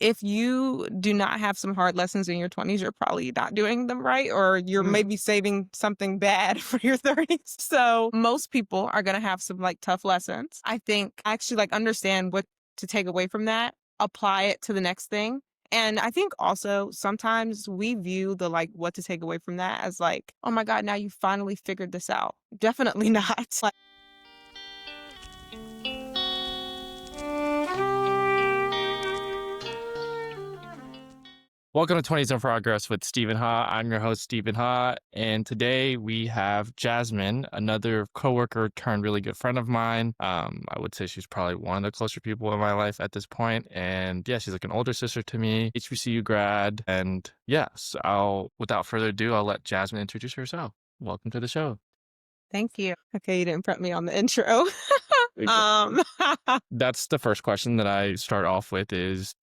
if you do not have some hard lessons in your 20s, you're probably not doing them right, or you're Mm. maybe saving something bad for your 30s. So most people are going to have some like tough lessons. I think actually like understand what to take away from that, apply it to the next thing. And I think also sometimes we view the like what to take away from that as like, oh my God, now you finally figured this out. Definitely not. Like, Welcome to 20s in Progress with Stephen Ha. I'm your host, Stephen Ha. And today we have Jasmine, another coworker turned really good friend of mine. I would say she's probably one of the closer people in my life at this point. And yeah, she's like an older sister to me, HBCU grad. And yes, without further ado, I'll let Jasmine introduce herself. Welcome to the show. thank you. Okay, you didn't prep me on the intro. Ex- um, That's the first question that I start off with is,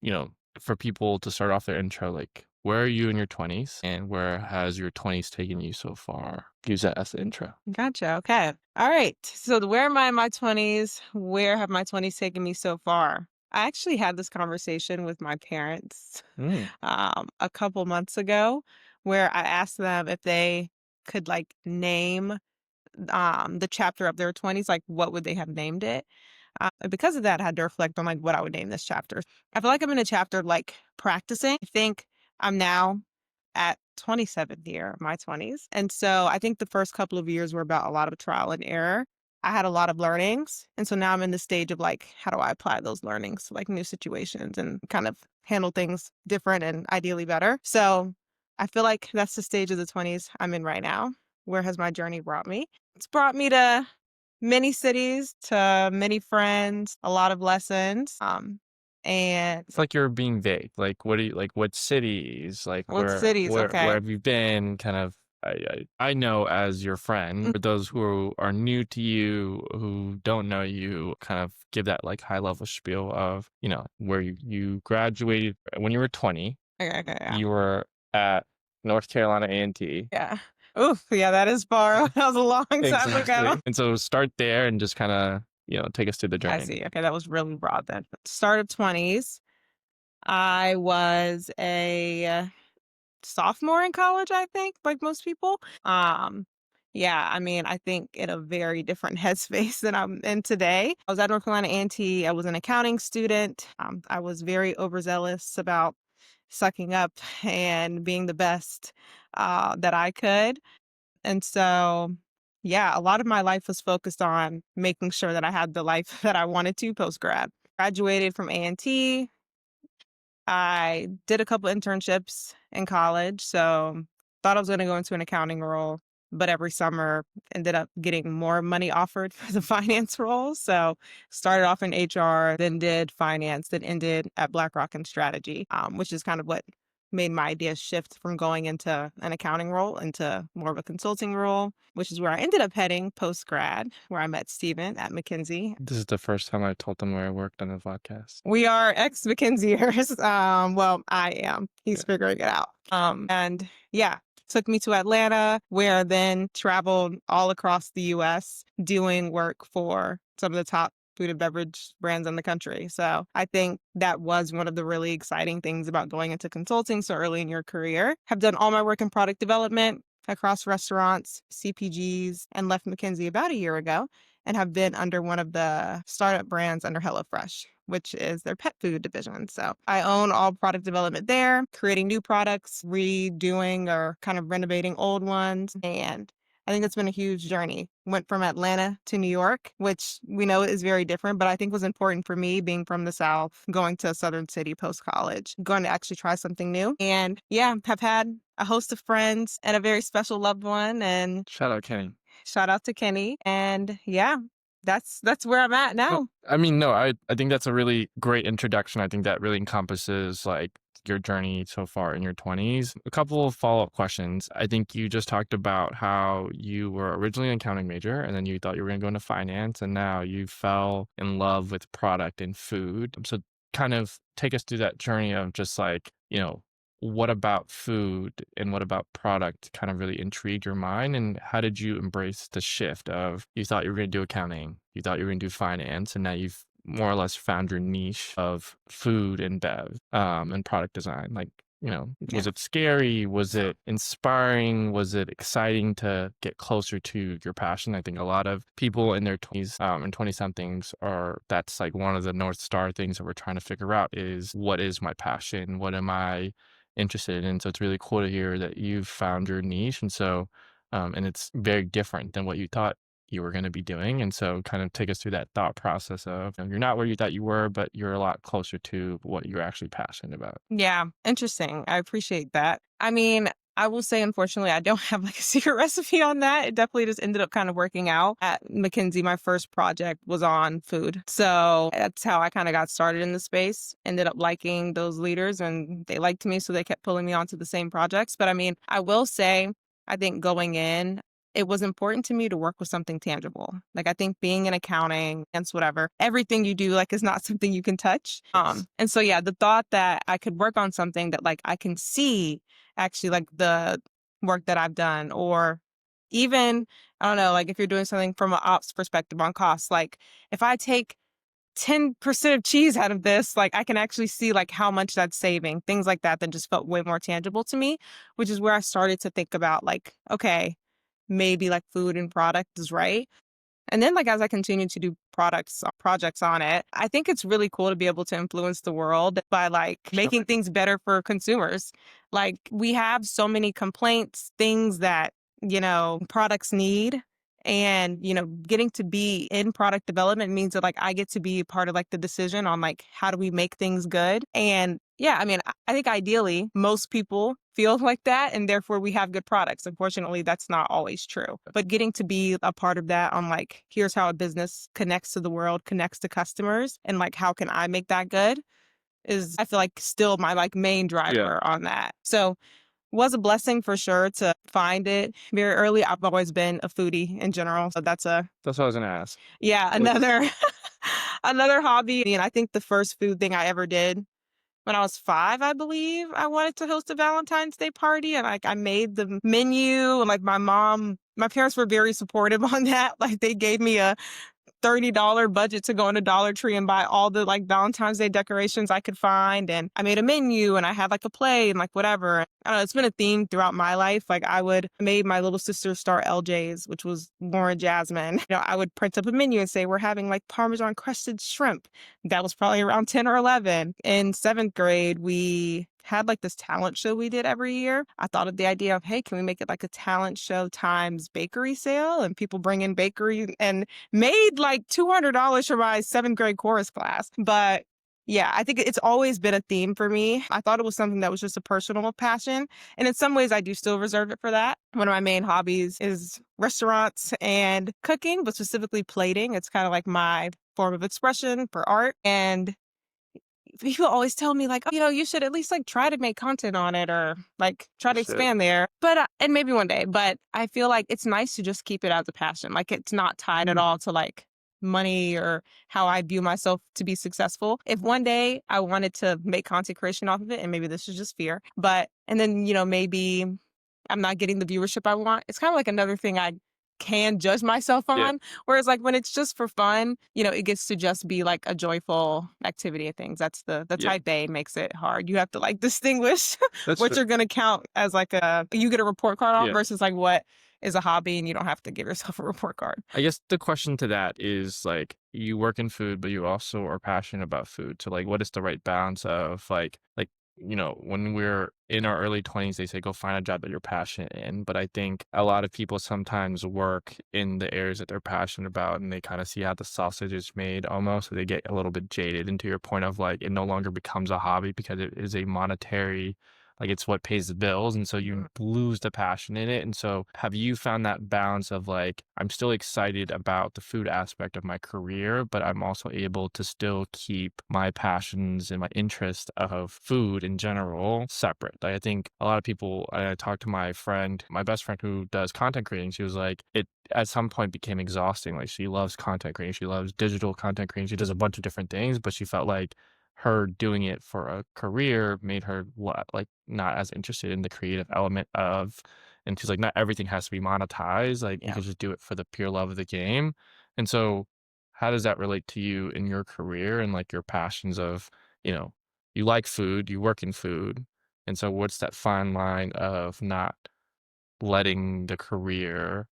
for people to start off their intro, like, where are you in your 20s and where has your 20s taken you so far? Use that as the intro. Gotcha. Okay. All right. So where am I in my 20s? Where have my 20s taken me so far? I actually had this conversation with my parents Mm. a couple months ago where I asked them if they could like name the chapter of their 20s, like what would they have named it? And because of that, I had to reflect on like what I would name this chapter. I feel like I'm in a chapter like practicing. I think I'm now at 27th year of my 20s. And so I think the first couple of years were about a lot of trial and error. I had a lot of learnings. And so now I'm in the stage of like, how do I apply those learnings to like new situations and kind of handle things different and ideally better? So I feel like that's the stage of the 20s I'm in right now. Where has my journey brought me? It's brought me to many cities, to many friends, a lot of lessons. And It's like you're being vague. Like, what cities, like what cities? where Okay. have you been? Kind of, I know as your friend, for those who are new to you, who don't know you, kind of give that like high level spiel of, where you graduated when you were 20, Okay, okay, yeah. you were at North Carolina A&T. Yeah. Oof, yeah, that is far. That was a long time ago. Exactly. And so start there and just kind of, take us through the I journey. see. Okay, that was really broad then. Start of 20s. I was a sophomore in college, I think, like most people. Yeah, I mean, I think in a very different headspace than I'm in today. I was at North Carolina A&T. I was an accounting student. I was very overzealous about sucking up and being the best that I could. And so, yeah, a lot of my life was focused on making sure that I had the life that I wanted to post grad. Graduated from A&T. I did a couple internships in college, so thought I was going to go into an accounting role, but every summer ended up getting more money offered for the finance role. So started off in HR, then did finance, then ended at BlackRock in strategy, which is kind of what made my idea shift from going into an accounting role into more of a consulting role, which is where I ended up heading post grad, where I met Steven at McKinsey. This is the first time I told them where I worked on the podcast. We are ex McKinseyers. Well, I am. He's Yeah. figuring it out. And yeah, took me to Atlanta, where I then traveled all across the US doing work for some of the top food and beverage brands in the country. So I think that was one of the really exciting things about going into consulting so early in your career. Have done all my work in product development across restaurants, CPGs, and left McKinsey about a year ago and have been under one of the startup brands under HelloFresh, which is their pet food division. So I own all product development there, creating new products, redoing or kind of renovating old ones. And I think it's been a huge journey. Went from Atlanta to New York, which we know is very different, but I think was important for me being from the South, going to a southern city post college, going to actually try something new. And yeah, have had a host of friends and a very special loved one. And Shout out Kenny. shout out to Kenny. And yeah, that's where I'm at No, now. I mean, no, I think that's a really great introduction. I think that really encompasses like your journey so far in your 20s. A couple of follow-up questions. I think you just talked about how you were originally an accounting major and then you thought you were going to go into finance and now you fell in love with product and food. So kind of take us through that journey of just like, what about food and what about product kind of really intrigued your mind? And how did you embrace the shift of you thought you were going to do accounting, you thought you were going to do finance, and now you've more or less found your niche of food and bev, and product design? Like, Yeah. was it scary? Was it inspiring? Was it exciting to get closer to your passion? I think a lot of people in their 20s, and 20 somethings that's like one of the North Star things that we're trying to figure out is what is my passion? What am I interested in? So it's really cool to hear that you've found your niche. And so, and it's very different than what you thought you were going to be doing. And so kind of take us through that thought process of, you're not where you thought you were, but you're a lot closer to what you're actually passionate about. Yeah, interesting. I appreciate that. I mean, I will say, unfortunately, I don't have like a secret recipe on that. It definitely just ended up kind of working out. At McKinsey, my first project was on food. So that's how I kind of got started in the space. Ended up liking those leaders and they liked me. So they kept pulling me onto the same projects. But I mean, I will say, I think going in, it was important to me to work with something tangible. Like I think being in accounting and whatever, everything you do like is not something you can touch. Yes. And so yeah, the thought that I could work on something that like I can see actually like the work that I've done, or even I don't know, like if you're doing something from an ops perspective on costs, like if I take 10% of cheese out of this, like I can actually see like how much that's saving, things like that just felt way more tangible to me, which is where I started to think about like, okay, maybe like food and product is right. And then like as I continue to do projects on it, I think it's really cool to be able to influence the world by like Sure. making things better for consumers. Like we have so many complaints, things that, products need. And, getting to be in product development means that like I get to be part of like the decision on like how do we make things good. And yeah, I mean, I think ideally most people feel like that and therefore we have good products. Unfortunately, that's not always true. But getting to be a part of that on like, here's how a business connects to the world, connects to customers, and like how can I make that good is I feel like still my like main Yeah. driver on that. So was a blessing for sure to find it very early. I've always been a foodie in general. So that's That's what I was gonna ask. yeah, Like, another another hobby. And I think the first food thing I ever did when I was 5, I believe, I wanted to host a Valentine's Day party, and, like, I made the menu, and, like, my parents were very supportive on that, like, they gave me a $30 budget to go into Dollar Tree and buy all the like Valentine's Day decorations I could find. And I made a menu and I had like a play and like whatever. I don't know, it's been a theme throughout my life. Like made my little sister start LJ's, which was Lauren Jasmine. I would print up a menu and say, we're having like Parmesan crusted shrimp. That was probably around 10 or 11. In seventh grade, we had like this talent show we did every year. I thought of the idea of, hey, can we make it like a talent show times bakery sale and people bring in bakery and made like $200 for my seventh grade chorus class. But yeah, I think it's always been a theme for me. I thought it was something that was just a personal passion. And in some ways, I do still reserve it for that. One of my main hobbies is restaurants and cooking, but specifically plating. It's kind of like my form of expression for art. And people always tell me like, oh, you should at least like try to make content on it or like try you to should. expand there. But and maybe one day, but I feel like it's nice to just keep it as a passion. Like it's not tied at Mm. all to like money or how I view myself to be successful. If one day I wanted to make content creation off of it, and maybe this is just fear, but and then, maybe I'm not getting the viewership I want, it's kind of like another thing I can judge myself Yeah. on. Whereas like when it's just for fun, it gets to just be like a joyful activity of things. That's the Yeah. type A makes it hard. You have to like distinguish That's what fair. you're gonna count as like you get a report card on Yeah. versus like what is a hobby and you don't have to give yourself a report card. I guess the question to that is like you work in food, but you also are passionate about food. So like what is the right balance of when we're in our early 20s, they say go find a job that you're passionate in. But I think a lot of people sometimes work in the areas that they're passionate about and they kind of see how the sausage is made almost. So they get a little bit jaded. And to your point of like it no longer becomes a hobby because it is a monetary, like it's what pays the bills. And so you lose the passion in it. And so have you found that balance of like, I'm still excited about the food aspect of my career, but I'm also able to still keep my passions and my interest of food in general separate? Like, I think a lot of people, I talked to my best friend who does content creating. She was like, it at some point became exhausting. Like she loves content creating. She loves digital content creating. She does a bunch of different things, but she felt like her doing it for a career made her like not as interested in the creative element of, and she's like, not everything has to be monetized. Like you Yeah. could just do it for the pure love of the game. And so how does that relate to you in your career and like your passions of, you know, you like food, you work in food. And so what's that fine line of not letting the career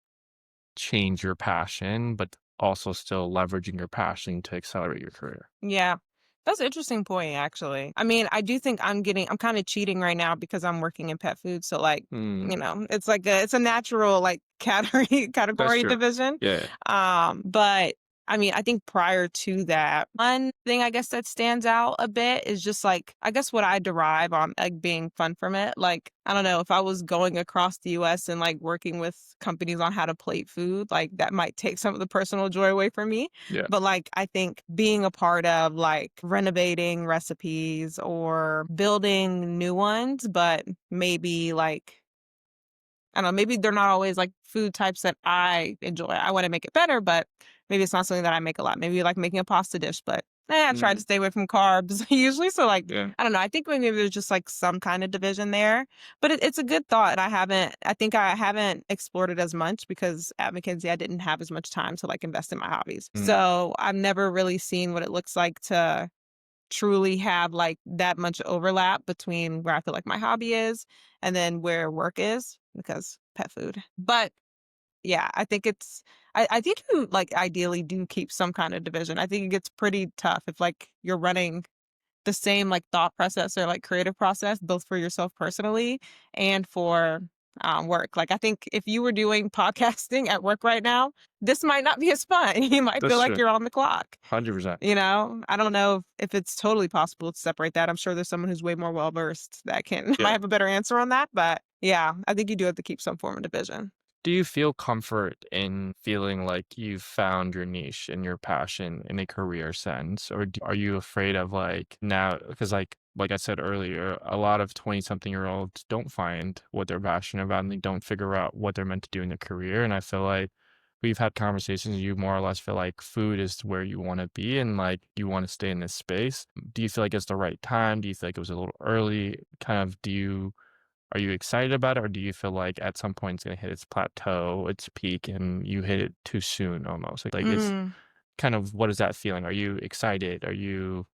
change your passion, but also still leveraging your passion to accelerate your career? Yeah. That's an interesting point, actually. I mean, I do think I'm kind of cheating right now because I'm working in pet food. So like, Mm, it's like it's a natural like category that's category true. division. Yeah. But I mean, I think prior to that, one thing I guess that stands out a bit is just like I guess what I derive on like being fun from it. Like, I don't know, if I was going across the US and like working with companies on how to plate food, like that might take some of the personal joy away from me. Yeah. But like I think being a part of like renovating recipes or building new ones, but maybe like I don't know, maybe they're not always like food types that I enjoy. I want to make it better, but maybe it's not something that I make a lot. Maybe like making a pasta dish, but I try to Mm, stay away from carbs usually. So like, yeah. I don't know. I think maybe there's just like some kind of division there, but it's a good thought. And I think I haven't explored it as much because at McKinsey, I didn't have as much time to like invest in my hobbies. Mm, So I've never really seen what it looks like to truly have like that much overlap between where I feel like my hobby is and then where work is because pet food. But yeah, I think I think you like ideally do keep some kind of division. I think it gets pretty tough if like you're running the same like thought process or like creative process both for yourself personally and for work. Like I think if you were doing podcasting at work right now, this might not be as fun. You might feel that's like true. you're on the clock. 100%. I don't know if it's totally possible to separate that. I'm sure there's someone who's way more well versed that can might Yeah. have a better answer on that. But yeah, I think you do have to keep some form of division. Do you feel comfort in feeling like you've found your niche and your passion in a career sense? Or are you afraid of like now? Because, like I said earlier, a lot of 20 something year olds don't find what they're passionate about and they don't figure out what they're meant to do in their career. And I feel like we've had conversations, you more or less feel like food is where you want to be and like you want to stay in this space. Do you feel like it's the right time? Do you feel like it was a little early? Kind of, are you excited about it, or do you feel like at some point it's gonna hit its plateau, its peak, and you hit it too soon almost? Like, it's Mm. kind of what is that feeling? Are you excited? Are you,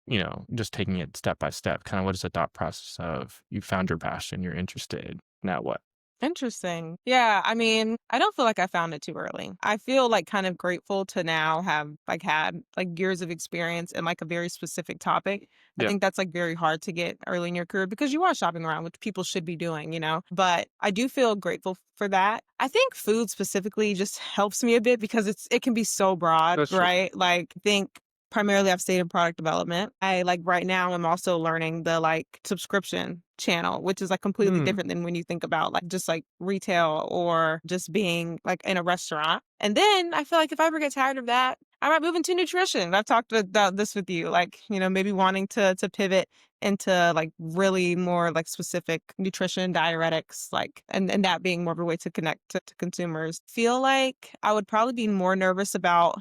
just taking it step by step? Kind of what is the thought process of you found your passion, you're interested, now what? Interesting. Yeah, I mean, I don't feel like I found it too early. I feel like kind of grateful to now have like had like years of experience in like a very specific topic. I Yeah, think that's like very hard to get early in your career because you are shopping around, which people should be doing. But I do feel grateful for that. I think food specifically just helps me a bit because it can be so broad, that's true. right? Like I think primarily I've stayed in product development. I like right now I'm also learning the like subscription channel, which is like completely Mm, different than when you think about like just like retail or just being like in a restaurant. And then I feel like if I ever get tired of that, I might move into nutrition. I've talked about this with you, like, maybe wanting to pivot into like really more like specific nutrition, diuretics, like and that being more of a way to connect to consumers. Feel like I would probably be more nervous about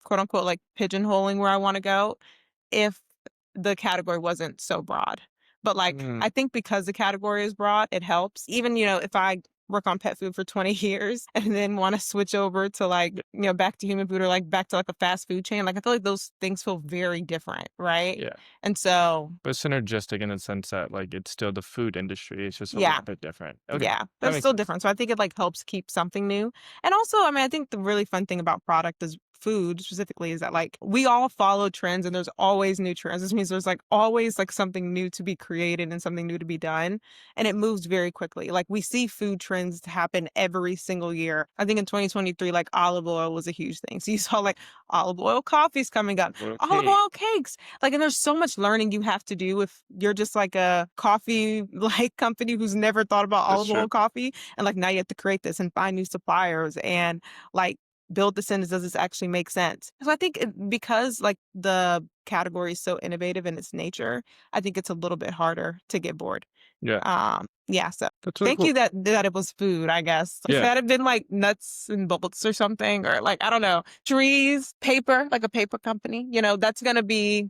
quote unquote like pigeonholing where I want to go if the category wasn't so broad. But like mm, I think because the category is broad, it helps. Even, if I work on pet food for 20 years and then want to switch over to like, back to human food or like back to like a fast food chain, like I feel like those things feel very different, right? yeah. And so, But synergistic in the sense that, like, it's still the food industry, it's just a yeah, little bit different. Okay, yeah, but that it's makes still sense. different. So I think it like helps keep something new. And also, I mean, I think the really fun thing about product is food specifically is that like we all follow trends and there's always new trends. This means there's like always like something new to be created and something new to be done. And it moves very quickly. Like we see food trends happen every single year. I think in 2023, like olive oil was a huge thing. So you saw like olive oil coffees coming up, olive Okay, oil cakes. Like, and there's so much learning you have to do if you're just like a coffee like company who's never thought about that's olive true. oil coffee. And like now you have to create this and find new suppliers and like build this in. Does this actually make sense? So I think because like the category is so innovative in its nature, I think it's a little bit harder to get bored. Yeah, Yeah. So that's really thank cool. you that it was food, I guess. If it Yeah, had been like nuts and bolts or something, or like, I don't know, trees, paper, like a paper company, that's going to be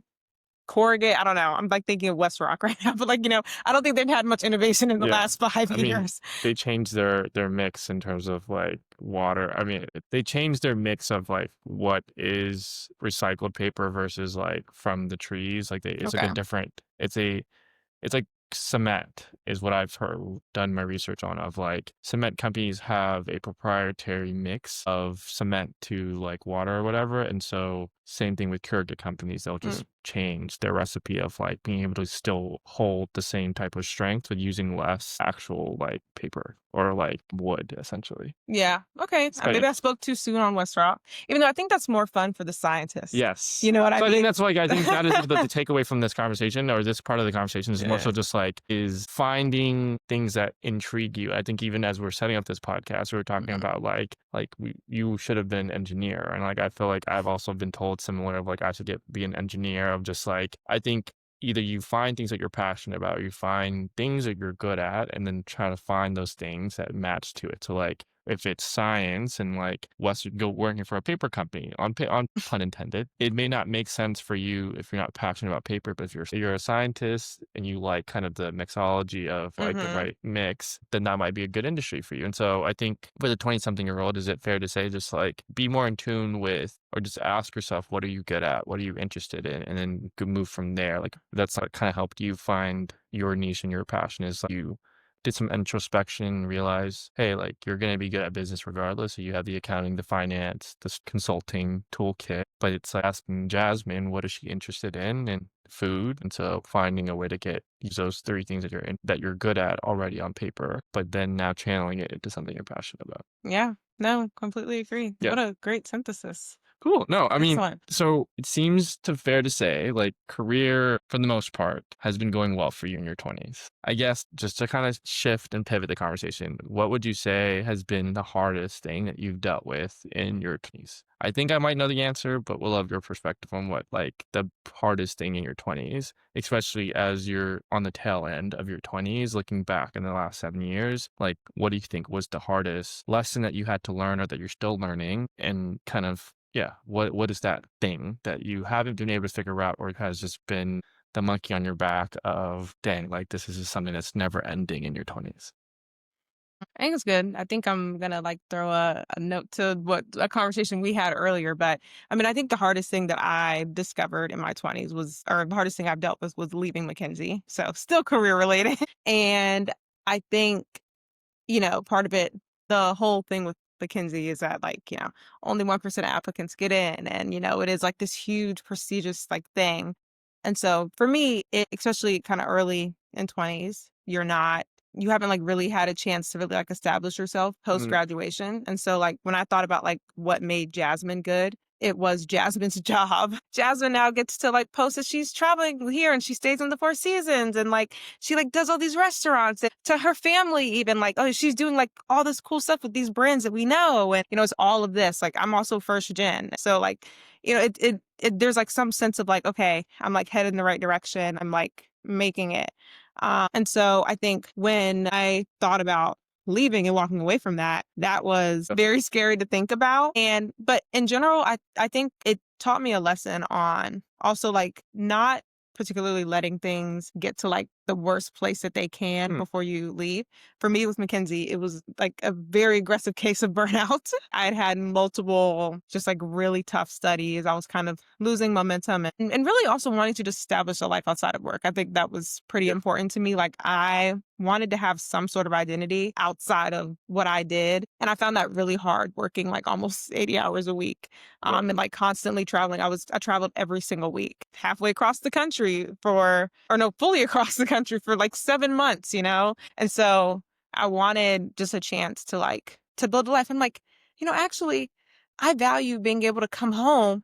corrugate. I don't know. I'm like thinking of West Rock right now, but like, I don't think they've had much innovation in the Yeah. last 5 I mean, years. they changed their mix in terms of, like, water. I mean, they changed their mix of, like, what is recycled paper versus, like, from the trees. Like, they it's like a Okay. different it's like cement is what I've heard done my research on of, like, cement companies have a proprietary mix of cement to, like, water or whatever, and so same thing with Keurig companies, they'll Mm. just change their recipe of, like, being able to still hold the same type of strength with using less actual, like, paper or, like, wood, essentially. Yeah. Okay. So, yeah. Maybe I spoke too soon on West Rock, even though I think that's more fun for the scientists. Yes. You know what I So I think mean? that's like I think that is the takeaway from this conversation or this part of the conversation is more Yeah. so just like is finding things that intrigue you. I think even as we're setting up this podcast, we were talking Mhm. about you should have been an engineer. And like I feel like I've also been told similar of like I should be an engineer of just like I think either you find things that you're passionate about, or you find things that you're good at, and then try to find those things that match to it. So like if it's science and like Western go working for a paper company on pun intended, it may not make sense for you if you're not passionate about paper, but if you're a scientist and you like kind of the mixology of like the Mhm. right mix, then that might be a good industry for you. And so I think for the 20 something year old, is it fair to say just like be more in tune with or just ask yourself, what are you good at? What are you interested in? And then you can move from there. Like that's like kind of helped you find your niche and your passion is like you did some introspection, realize, hey, like you're going to be good at business regardless. So you have the accounting, the finance, the consulting toolkit, but it's like asking Jasmine, what is she interested in? And food. And so finding a way to use those three things that you're good at already on paper, but then now channeling it into something you're passionate about. Yeah. No, completely agree. Yeah. What a great synthesis. Cool. No, I mean, Excellent. so it seems to fair to say, like, career for the most part has been going well for you in your 20s. I guess just to kind of shift and pivot the conversation, what would you say has been the hardest thing that you've dealt with in your 20s? I think I might know the answer, but we'll love your perspective on what, like, the hardest thing in your 20s, especially as you're on the tail end of your 20s, looking back in the last 7 years. Like, what do you think was the hardest lesson that you had to learn or that you're still learning and kind of yeah. What is that thing that you haven't been able to figure out or has just been the monkey on your back of, dang, like this is just something that's never ending in your 20s? I think it's good. I think I'm gonna like throw a note to what a conversation we had earlier. But I mean, I think the hardest thing that I discovered in my 20s was, or the hardest thing I've dealt with was leaving McKinsey. So still career related. And I think part of it, the whole thing with McKinsey is that like, only 1% of applicants get in. And, it is like this huge prestigious like thing. And so for me, especially kind of early in 20s, you haven't like really had a chance to really like establish yourself post Mhm. graduation. And so like when I thought about like what made Jasmine good, it was Jasmine's job. Jasmine now gets to like post that she's traveling here and she stays in the Four Seasons and like she like does all these restaurants and to her family even like, oh, she's doing like all this cool stuff with these brands that we know. And, it's all of this. Like I'm also first gen. So like, there's like some sense of like, okay, I'm like headed in the right direction. I'm like making it. And so I think when I thought about leaving and walking away from that, that was very scary to think about. But in general, I think it taught me a lesson on also like not particularly letting things get to like the worst place that they can Mm. before you leave. For me with McKinsey, it was like a very aggressive case of burnout. I had had multiple just like really tough studies. I was kind of losing momentum and really also wanting to just establish a life outside of work. I think that was pretty Yeah. important to me. Like I wanted to have some sort of identity outside of what I did. And I found that really hard working like almost 80 hours a week. Right. And like constantly traveling. I traveled every single week, halfway across the country fully across the country for like 7 months, And so I wanted just a chance to like to build a life. I'm like, actually, I value being able to come home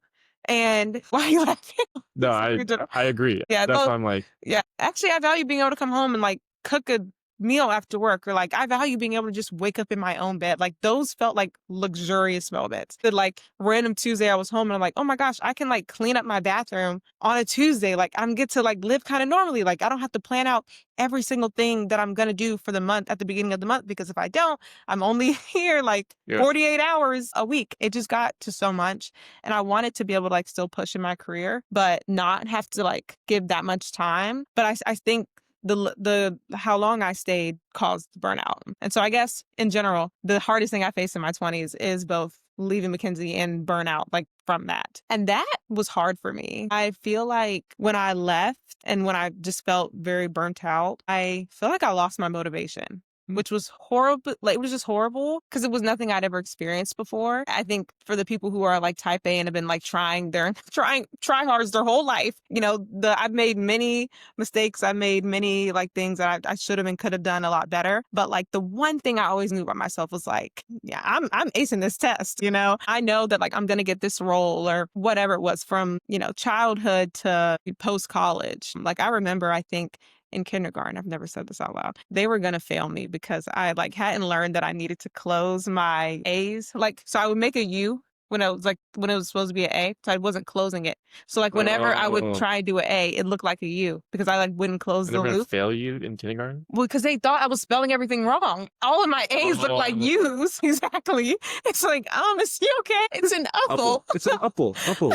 and why are you laughing? No, Sorry, I agree. yeah, That's no, why I'm like, yeah. Actually, I value being able to come home and like cook a meal after work, or like I value being able to just wake up in my own bed. Like those felt like luxurious moments. That like random Tuesday I was home and I'm like, oh my gosh, I can like clean up my bathroom on a Tuesday. Like I'm get to like live kind of normally. Like I don't have to plan out every single thing that I'm gonna do for the month at the beginning of the month, because if I don't, I'm only here like Yeah. 48 hours a week. It just got to so much. And I wanted to be able to like still push in my career, but not have to like give that much time. But I think the how long I stayed caused burnout. And so I guess in general, the hardest thing I faced in my 20s is both leaving McKinsey and burnout, like from that. And that was hard for me. I feel like when I left and when I just felt very burnt out, I feel like I lost my motivation, which was horrible. Like it was just horrible because it was nothing I'd ever experienced before. I think for the people who are like type A and have been like trying their try hards their whole life, I've made many mistakes. I made many like things that I should have and could have done a lot better. But like the one thing I always knew about myself was like, yeah, I'm acing this test. I know that like I'm gonna get this role or whatever it was from childhood to post college. Like I remember, I think in kindergarten, I've never said this out loud, they were going to fail me because I like hadn't learned that I needed to close my A's. Like, so I would make a U when when it was supposed to be an A. So I wasn't closing it. So like whenever I would try and do an A, it looked like a U because I like wouldn't close They're the gonna loop. fail you in kindergarten? Well, because they thought I was spelling everything wrong. All of my A's look like U's. Exactly. It's like, is he okay? It's an apple. It's an apple. Apple.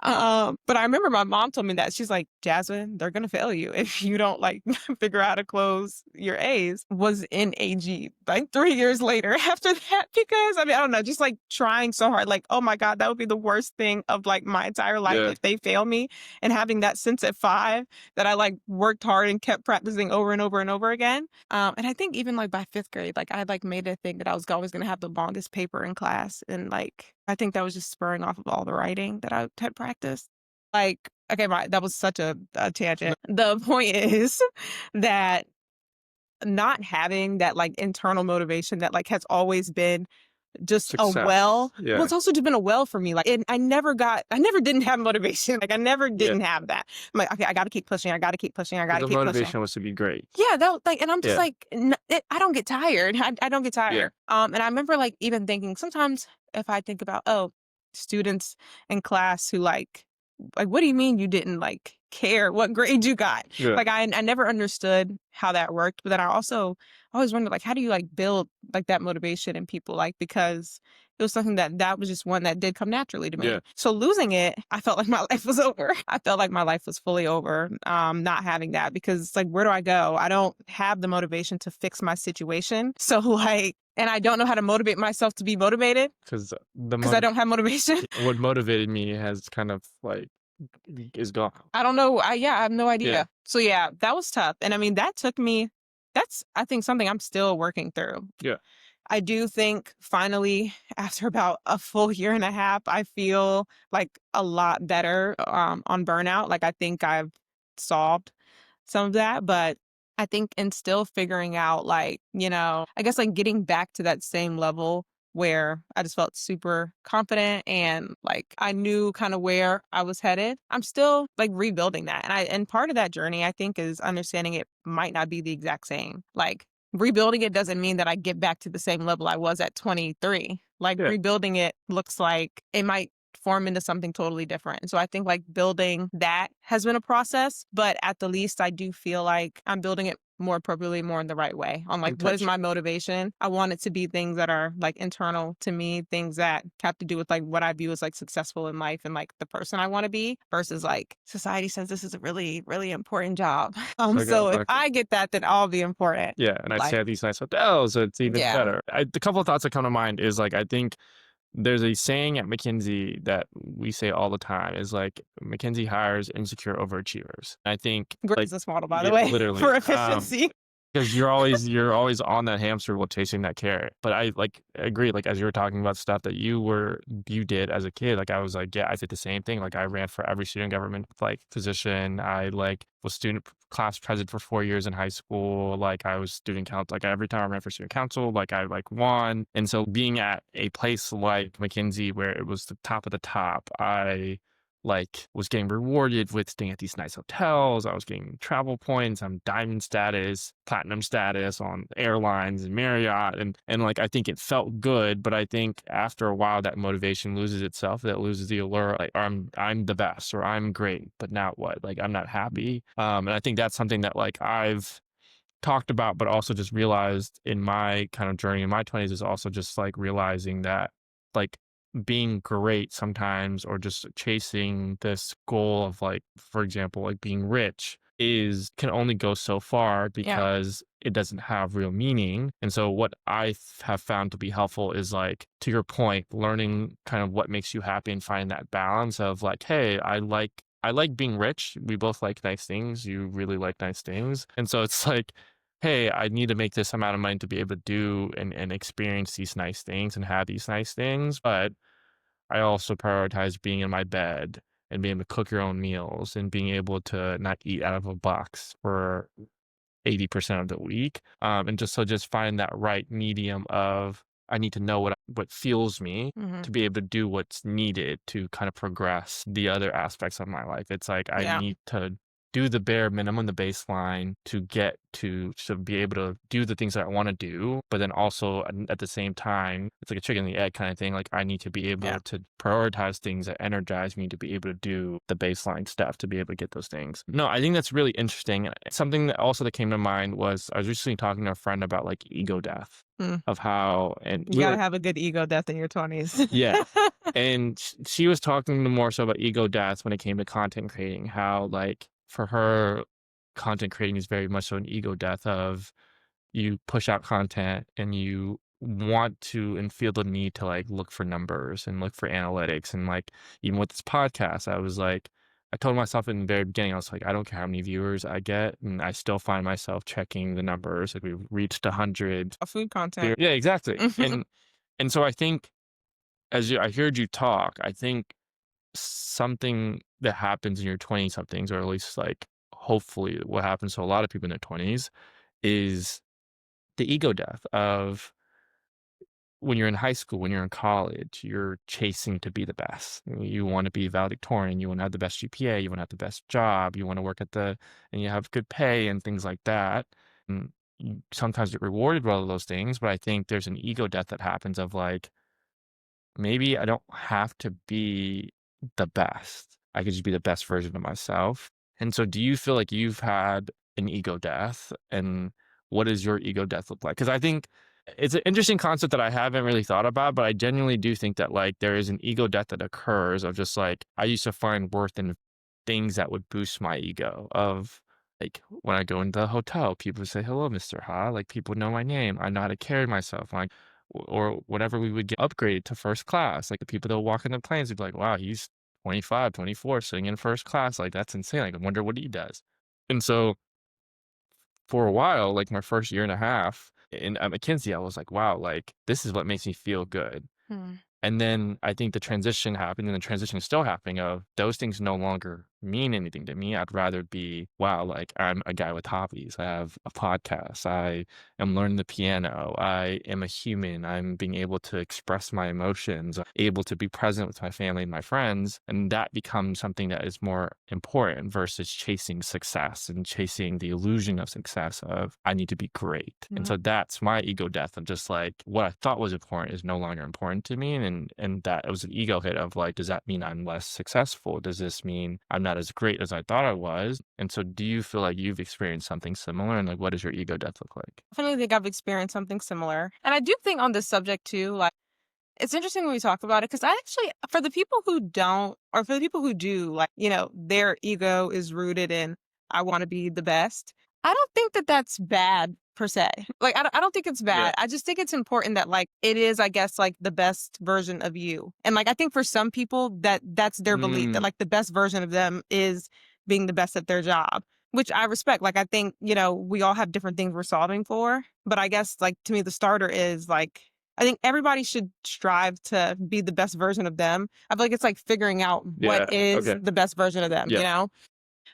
But I remember my mom told me that. She's like, Jasmine, they're gonna fail you if you don't like figure out how to close your A's. Was in AG like 3 years later after that, because I don't know, just like trying so hard. Like, oh my God, that would be the worst thing of like my entire life if they fail me. And having that sense at 5 that I like worked hard and kept practicing over and over and over again. And I think even like by 5th grade, like I had like made a thing that I was always gonna have the longest paper in class. And like I think that was just spurring off of all the writing that I had practiced. Like, okay, that was such a tangent. The point is that not having that like internal motivation that like has always been just Success. well, Yeah. it's also just been a well for me. Like, I never didn't have motivation. Like, I never didn't have that. I'm like, okay, I got to keep pushing. I got to keep pushing. I got to keep pushing. The motivation was to be great. Yeah, and I'm just like, I don't get tired. I don't get tired. And I remember like even thinking sometimes if I think about, students in class who like, what do you mean you didn't like care what grade you got? Yeah. Like I never understood how that worked. But then I also always wondered like, how do you like build like that motivation in people? Like, because it was something that was just one that did come naturally to me. Yeah. So losing it, I felt like my life was over. I felt like my life was fully over. Not having that, because it's like, where do I go? I don't have the motivation to fix my situation. So like, and I don't know how to motivate myself to be motivated Because I don't have motivation. what motivated me has kind of like is gone. I don't know. I have no idea. Yeah. So yeah, that was tough. And I mean, that's I think something I'm still working through. Yeah. I do think finally, after about a full year and a half, I feel like a lot better on burnout. Like I think I've solved some of that, but I think in still figuring out like, I guess like getting back to that same level where I just felt super confident and like I knew kind of where I was headed. I'm still like rebuilding that. And part of that journey, I think, is understanding it might not be the exact same. Like rebuilding it doesn't mean that I get back to the same level I was at 23. Like rebuilding it looks like it might form into something totally different. And so I think like building that has been a process, but at the least I do feel like I'm building it more appropriately, more in the right way on like, what is my motivation? I want it to be things that are like internal to me, things that have to do with like what I view as like successful in life and like the person I want to be, versus like society says this is a really, really important job. So if I get that, then I'll be important. Yeah. And I say these nice hotels, so it's even better. A couple of thoughts that come to mind is like, I think there's a saying at McKinsey that we say all the time is like, McKinsey hires insecure overachievers. I think great business model, by the way, literally for efficiency. Because you're always on that hamster wheel chasing that carrot. But I like agree, like as you were talking about stuff that you did as a kid, like I was like, yeah, I did the same thing. Like I ran for every student government like position. I like was student class president for 4 years in high school. Like I was student council, like every time I ran for student council, like I like won. And so being at a place like McKinsey where it was the top of the top, I like was getting rewarded with staying at these nice hotels. I was getting travel points. I'm diamond status, platinum status on airlines and Marriott, and like I think it felt good, but I think after a while that motivation loses itself. That loses the allure. Like I'm the best or I'm great, but now what? Like I'm not happy. And I think that's something that like I've talked about, but also just realized in my kind of journey in my 20s is also just like realizing that like being great sometimes or just chasing this goal of like, for example, like being rich is can only go so far Yeah. because it doesn't have real meaning. And so what have found to be helpful is like to your point, learning kind of what makes you happy and finding that balance of like, hey, I like being rich. We both like nice things. You really like nice things. And so it's like, hey, I need to make this amount of money to be able to do and experience these nice things and have these nice things. But I also prioritize being in my bed and being able to cook your own meals and being able to not eat out of a box for 80% of the week. And just find that right medium of I need to know what fuels me Hmm. to be able to do what's needed to kind of progress the other aspects of my life. It's like I Yeah. need to do the bare minimum, the baseline to get to be able to do the things that I want to do, but then also at the same time, it's like a chicken and the egg kind of thing. Like I need to be Yeah. able to prioritize things that energize me to be able to do the baseline stuff to be able to get those things. No, I think that's really interesting. Something that also that came to mind was I was recently talking to a friend about like ego death Mm. of how, and You we gotta were, have a good ego death in your 20s. yeah. And she was talking more so about ego death when it came to content creating, how like for her, content creating is very much so an ego death of you push out content and you want to and feel the need to like look for numbers and look for analytics. And like even with this podcast, I was like, I told myself in the very beginning, I was like, I don't care how many viewers I get, and I still find myself checking the numbers. Like we've reached 100. Food content. Yeah, exactly. Mhm. And so I think I heard you talk, I think something that happens in your 20 somethings, or at least like hopefully what happens to a lot of people in their 20s, is the ego death of when you're in high school, when you're in college, you're chasing to be the best. You want to be valedictorian, you want to have the best GPA, you want to have the best job, you want to work and you have good pay and things like that. And you sometimes get rewarded for all of those things, but I think there's an ego death that happens of like, maybe I don't have to be the best. I could just be the best version of myself. And so do you feel like you've had an ego death, and what does your ego death look like? Because I think it's an interesting concept that I haven't really thought about, but I genuinely do think that like there is an ego death that occurs of just like I used to find worth in things that would boost my ego of like when I go into the hotel, people say, "Hello, Mr. Ha." Like people know my name. I know how to carry myself. Like or whatever we would get upgraded to first class. Like the people that walk in the planes would be like, wow, he's 25, 24, sitting in first class. Like that's insane. Like I wonder what he does. And so for a while, like my first year and a half at McKinsey, I was like, wow, like this is what makes me feel good. Hmm. And then I think the transition happened, and the transition is still happening of those things no longer mean anything to me. I'd rather be, wow, like I'm a guy with hobbies. I have a podcast. I am learning the piano. I am a human. I'm being able to express my emotions, able to be present with my family and my friends. And that becomes something that is more important versus chasing success and chasing the illusion of success of I need to be great. And Mhm. so that's my ego death of just like what I thought was important is no longer important to me. And that it was an ego hit of like, does that mean I'm less successful? Does this mean I'm not as great as I thought I was? And so do you feel like you've experienced something similar? And like what does your ego death look like? Definitely think I've experienced something similar. And I do think on this subject too, like it's interesting when we talk about it because I actually, for the people who don't, or for the people who do, like, their ego is rooted in, I want to be the best. I don't think that that's bad per se. Like, I don't think it's Yeah. bad. I just think it's important that, like, it is, I guess, like the best version of you. And, like, I think for some people that's their belief that, Mm, like, the best version of them is being the best at their job, which I respect. Like, I think, we all have different things we're solving for. But I guess, like, to me, the starter is like, I think everybody should strive to be the best version of them. I feel like it's like figuring out what yeah. is Okay. the best version of them, Yeah.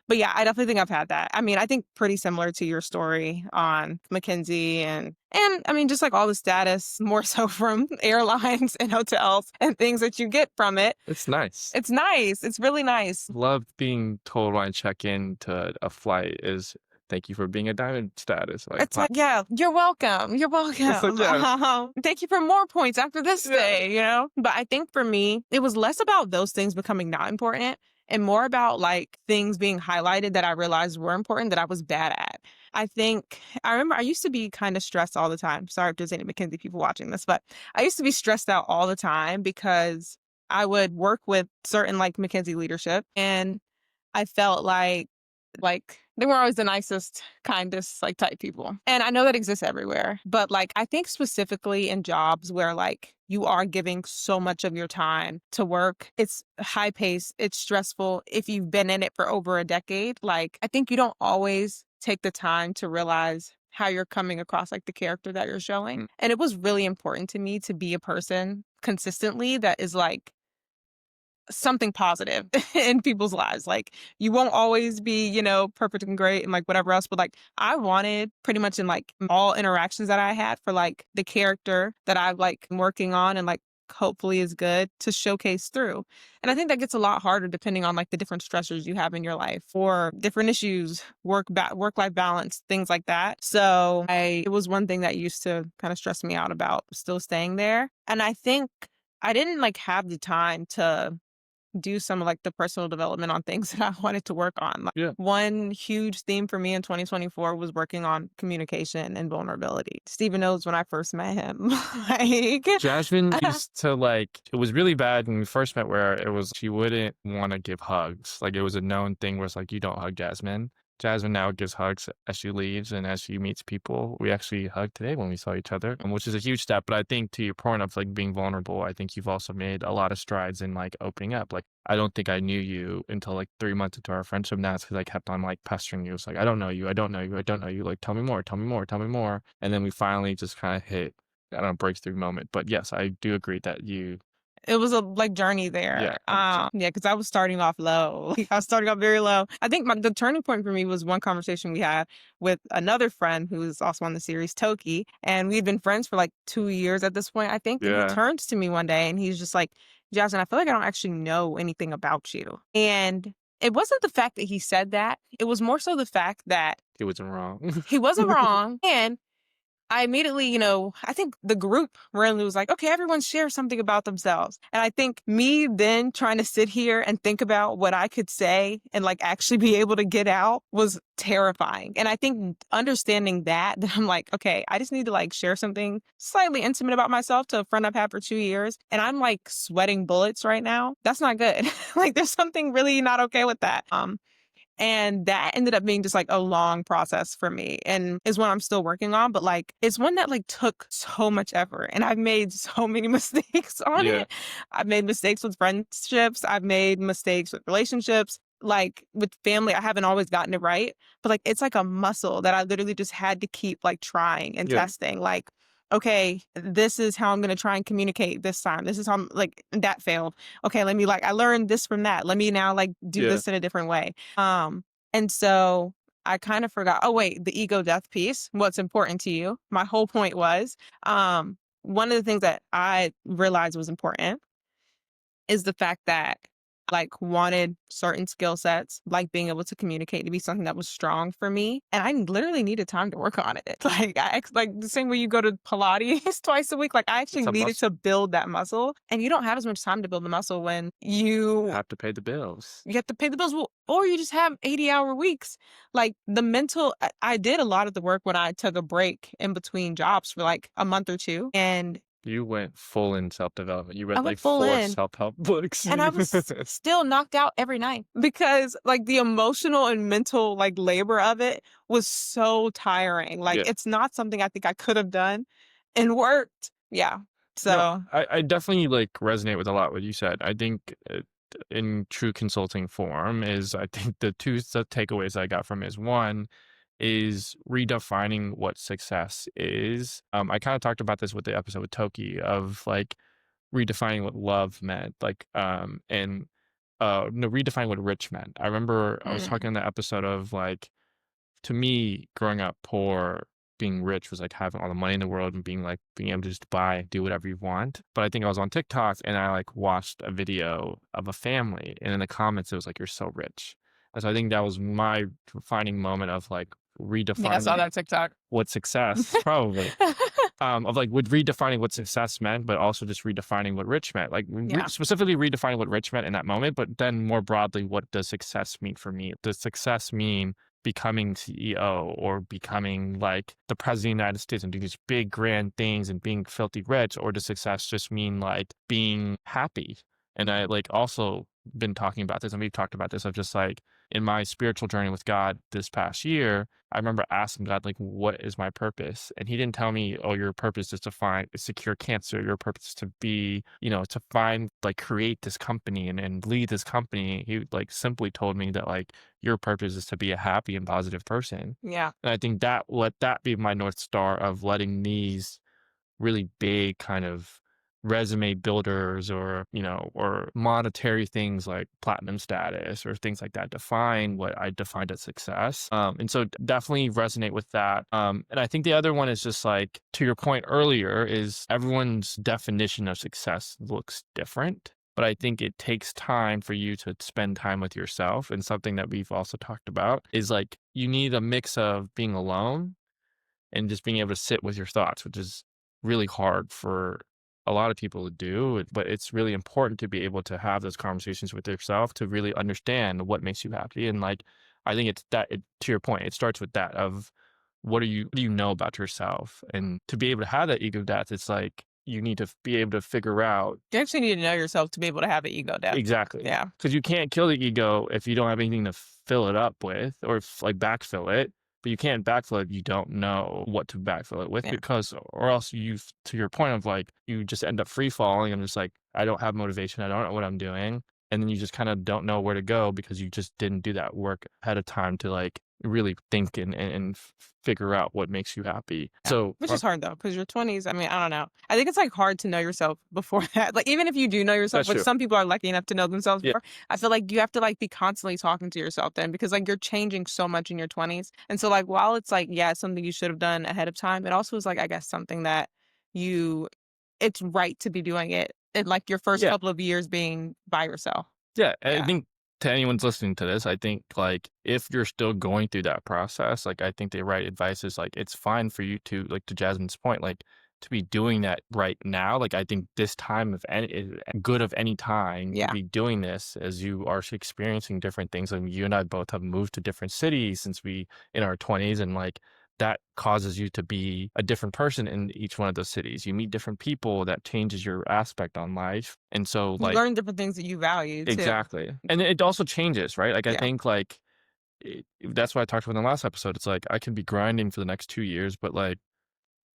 But yeah, I definitely think I've had that. I mean, I think pretty similar to your story on McKinsey and I mean, just like all the status, more so from airlines and hotels and things that you get from it. It's nice. It's nice. It's really nice. Love being told when I check in to a flight is, "Thank you for being a diamond status." Like, It's like, yeah, you're welcome. You're it's like, welcome. yeah, Thank you for more points after this yeah. day, you know? But I think for me, it was less about those things becoming not important and more about like things being highlighted that I realized were important that I was bad at. I think I remember I used to be kind of stressed all the time. Sorry if there's any McKinsey people watching this, but I used to be stressed out all the time because I would work with certain like McKinsey leadership and I felt like they weren't always the nicest, kindest, like type people. And I know that exists everywhere. But like I think specifically in jobs where like you are giving so much of your time to work, it's high pace, it's stressful. If you've been in it for over a decade, like I think you don't always take the time to realize how you're coming across like the character that you're showing. Mm, And it was really important to me to be a person consistently that is like something positive in people's lives. Like you won't always be, you know, perfect and great and like whatever else, but like I wanted pretty much in like all interactions that I had for like the character that I like working on and like hopefully is good to showcase through. And I think that gets a lot harder depending on like the different stressors you have in your life or different issues, work life balance, things like that. So I it was one thing that used to kind of stress me out about still staying there. And I think I didn't like have the time to do some of like the personal development on things that I wanted to work on. Like yeah. one huge theme for me in 2024 was working on communication and vulnerability. Steven knows when I first met him. like Jasmine used to like it was really bad when we first met where it was she wouldn't wanna give hugs. Like, it was a known thing where it's like, "You don't hug Jasmine." Jasmine now gives hugs as she leaves and as she meets people. We actually hugged today when we saw each other, which is a huge step, but I think to your point of, like, being vulnerable, I think you've also made a lot of strides in, like, opening up. Like, I don't think I knew you until, like, 3 months into our friendship. Now it's 'cause I kept on, like, pestering you. It's like, "I don't know you. I don't know you. I don't know you. Like, tell me more. Tell me more. Tell me more." And then we finally just kinda hit I don't know, breakthrough moment. But yes, I do agree that you It was a like journey there. yeah, 100%. Yeah, because I was starting off low. I was starting off very low. I think the turning point for me was one conversation we had with another friend who is also on the series, Toki, and we'd been friends for like 2 years at this point, I think. And he Yeah, turns to me one day and he's just like, "Jasmine, I feel like I don't actually know anything about you." And it wasn't the fact that he said that; it was more so the fact that he wasn't wrong. he wasn't wrong, and I immediately, you know, I think the group randomly was like, okay, everyone share something about themselves. And I think me then trying to sit here and think about what I could say and like actually be able to get out was terrifying. And I think understanding that I'm like, okay, I just need to like share something slightly intimate about myself to a friend I've had for 2 years. And I'm like sweating bullets right now. That's not good. like there's something really not okay with that. And that ended up being just like a long process for me and is one I'm still working on. But like, it's one that like took so much effort and I've made so many mistakes on Yeah, it. I've made mistakes with friendships. I've made mistakes with relationships. Like with family, I haven't always gotten it right, but like, it's like a muscle that I literally just had to keep like trying and yeah, testing. Like, okay, this is how I'm going to try and communicate this time. This is how I'm like, that failed. Okay, let me like, I learned this from that. Let me now like do yeah, this in a different way. And so I kind of forgot, oh wait, the ego death piece, what's important to you. My whole point was, one of the things that I realized was important is the fact that like wanted certain skill sets, like being able to communicate to be something that was strong for me. And I literally needed time to work on it. Like the same way you go to Pilates twice a week, like I actually it's a needed must. to build that muscle. And you don't have as much time to build the muscle when Have to pay the bills. you have to pay the bills, well, or you just have 80-hour weeks. Like the mental, I did a lot of the work when I took a break in between jobs for like a month or two. And You went full in self-development. You I read, went like, full 4 in. self-help books. And I was still knocked out every night because like the emotional and mental like labor of it was so tiring. Like Yeah. it's not something I think I could have done and worked. Yeah. No, So I definitely, like, resonate with a lot what you said. I think, in true consulting form is I think the takeaways I got from is, 1 is redefining what success is. I kinda talked about this with the episode with Toki of, like, redefining what love meant, like, and no, redefine what rich meant. I remember I was Mm. talking in the episode of like, to me, growing up poor, being rich was like having all the money in the world and being like being able to just buy, do whatever you want. But I think I was on TikTok and I like watched a video of a family, and in the comments it was like, "You're so rich." And so I think that was my defining moment of like I think I saw redefining that TikTok. what success probably of like with redefining what success meant, but also just redefining what rich meant. Like Yeah. specifically redefining what rich meant in that moment, but then more broadly, what does success mean for me? Does success mean becoming CEO or becoming like the president of the United States and doing these big grand things and being filthy rich, or does success just mean like being happy? And I like also been talking about this, and we've talked about this of just like in my spiritual journey with God this past year, I remember asking God, like, what is my purpose? And he didn't tell me, oh, your purpose is to find, is to cure cancer. Your purpose is to be, to find, like, create this company and lead this company. He, like, simply told me that, like, your purpose is to be a happy and positive person. Yeah. And I think that, let that be my North Star of letting these really big kind of resume builders or or monetary things like platinum status or things like that define what I defined as success. And so definitely resonate with that. And I think the other one is just like, to your point earlier, is everyone's definition of success looks different, but I think it takes time for you to spend time with yourself. And something that we've also talked about is like, you need a mix of being alone and just being able to sit with your thoughts, which is really hard for a lot of people to do. But it's really important to be able to have those conversations with yourself to really understand what makes you happy. And like, I think it's that, to your point, it starts with that of what do you know about yourself? And to be able to have that ego death, it's like you need to be able to figure out. You actually need to know yourself to be able to have an ego death. Exactly, Yeah. because you can't kill the ego if you don't have anything to fill it up with or like backfill it. But you can't backfill it if you don't know what to backfill it with, Yeah. because or else you, to your point of like, you just end up free falling and just like, I don't have motivation, I don't know what I'm doing, and then you just kind of don't know where to go because you just didn't do that work ahead of time to like really think and figure out what makes you happy. Yeah. So Which is hard though, because your 20s, I mean, I don't know. I think it's like hard to know yourself before that. Like, even if you do know yourself, that's which true. some people are lucky enough to know themselves Yeah, before, I feel like you have to like be constantly talking to yourself then, because like you're changing so much in your 20s. And so, like, while it's like, yeah, it's something you should have done ahead of time, it also is like, I guess, something that you, it's right to be doing it in like your first yeah. couple of years being by yourself. Yeah, I Yeah. think to anyone's listening to this, I think like if you're still going through that process, like I think the right advice is like it's fine for you to, like, to Jasmine's point, like to be doing that right now. Like I think this time of any good of any time to Yeah. be doing this as you are experiencing different things. I mean, you and I both have moved to different cities since we in our 20s, and like that causes you to be a different person in each one of those cities. You meet different people, that changes your aspect on life. And so You like, learn different things that you value too. exactly. And it also changes, right? Like, I Yeah. think, like, that's what I talked about in the last episode. It's like, I can be grinding for the next 2 years, but, like,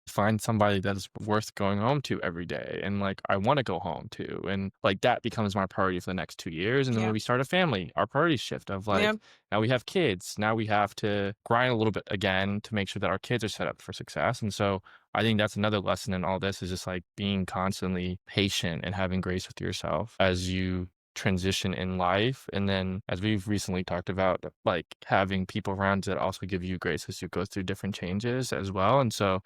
find somebody that is worth going home to every day, and, like, I wanna go home to, and, like, that becomes my priority for the next 2 years, and then when Yeah. we start a family, our priorities shift of, Yeah. like, now we have kids, now we have to grind a little bit again to make sure that our kids are set up for success. And so, I think that's another lesson in all this is just, like, being constantly patient and having grace with yourself as you transition in life, and then, as we've recently talked about, like, having people around that also give you grace as you go through different changes as well. And so,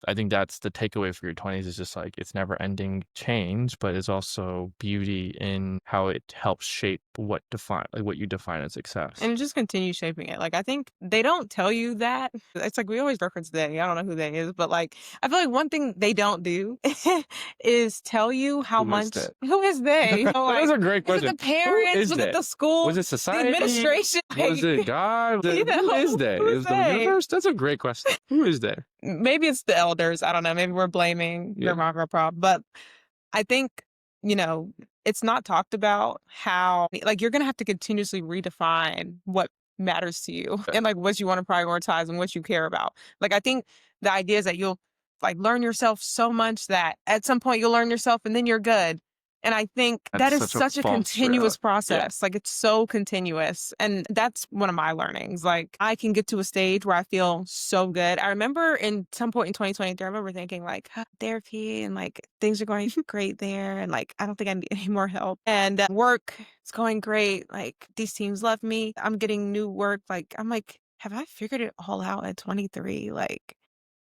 I think that's the takeaway for your 20s is just like it's never ending change, but it's also beauty in how it helps shape what you define as success. And it just continues shaping it. Like, I think they don't tell you that. It's like we always reference they. I don't know who they is, but like I feel like one thing they don't do is tell you how Who is much that? who is they? So That is like, a great is it question. the Who parents? is Was it that? the school? Was it The society? administration? Was Like, it God? you Who is know, they? who is Is the they? universe? That's a great question. Who is they? Maybe it's the elders. I don't know. Maybe we're blaming Yeah. grandma, grandpa. But I think, you know, it's not talked about how, like, you're going to have to continuously redefine what matters to you and like what you want to prioritize and what you care about. Like, I think the idea is that you'll like learn yourself so much that at some point you'll learn yourself and then you're good. And I think That's that is such a such a false route. continuous Yeah. process. Like, it's so continuous. And that's one of my learnings. Like, I can get to a stage where I feel so good. I remember in some point in 2023, I remember thinking, like, therapy and like things are going great there. And like, I don't think I need any more help. And work is going great. Like, these teams love me. I'm getting new work. Like, I'm like, have I figured it all out at 23? Like,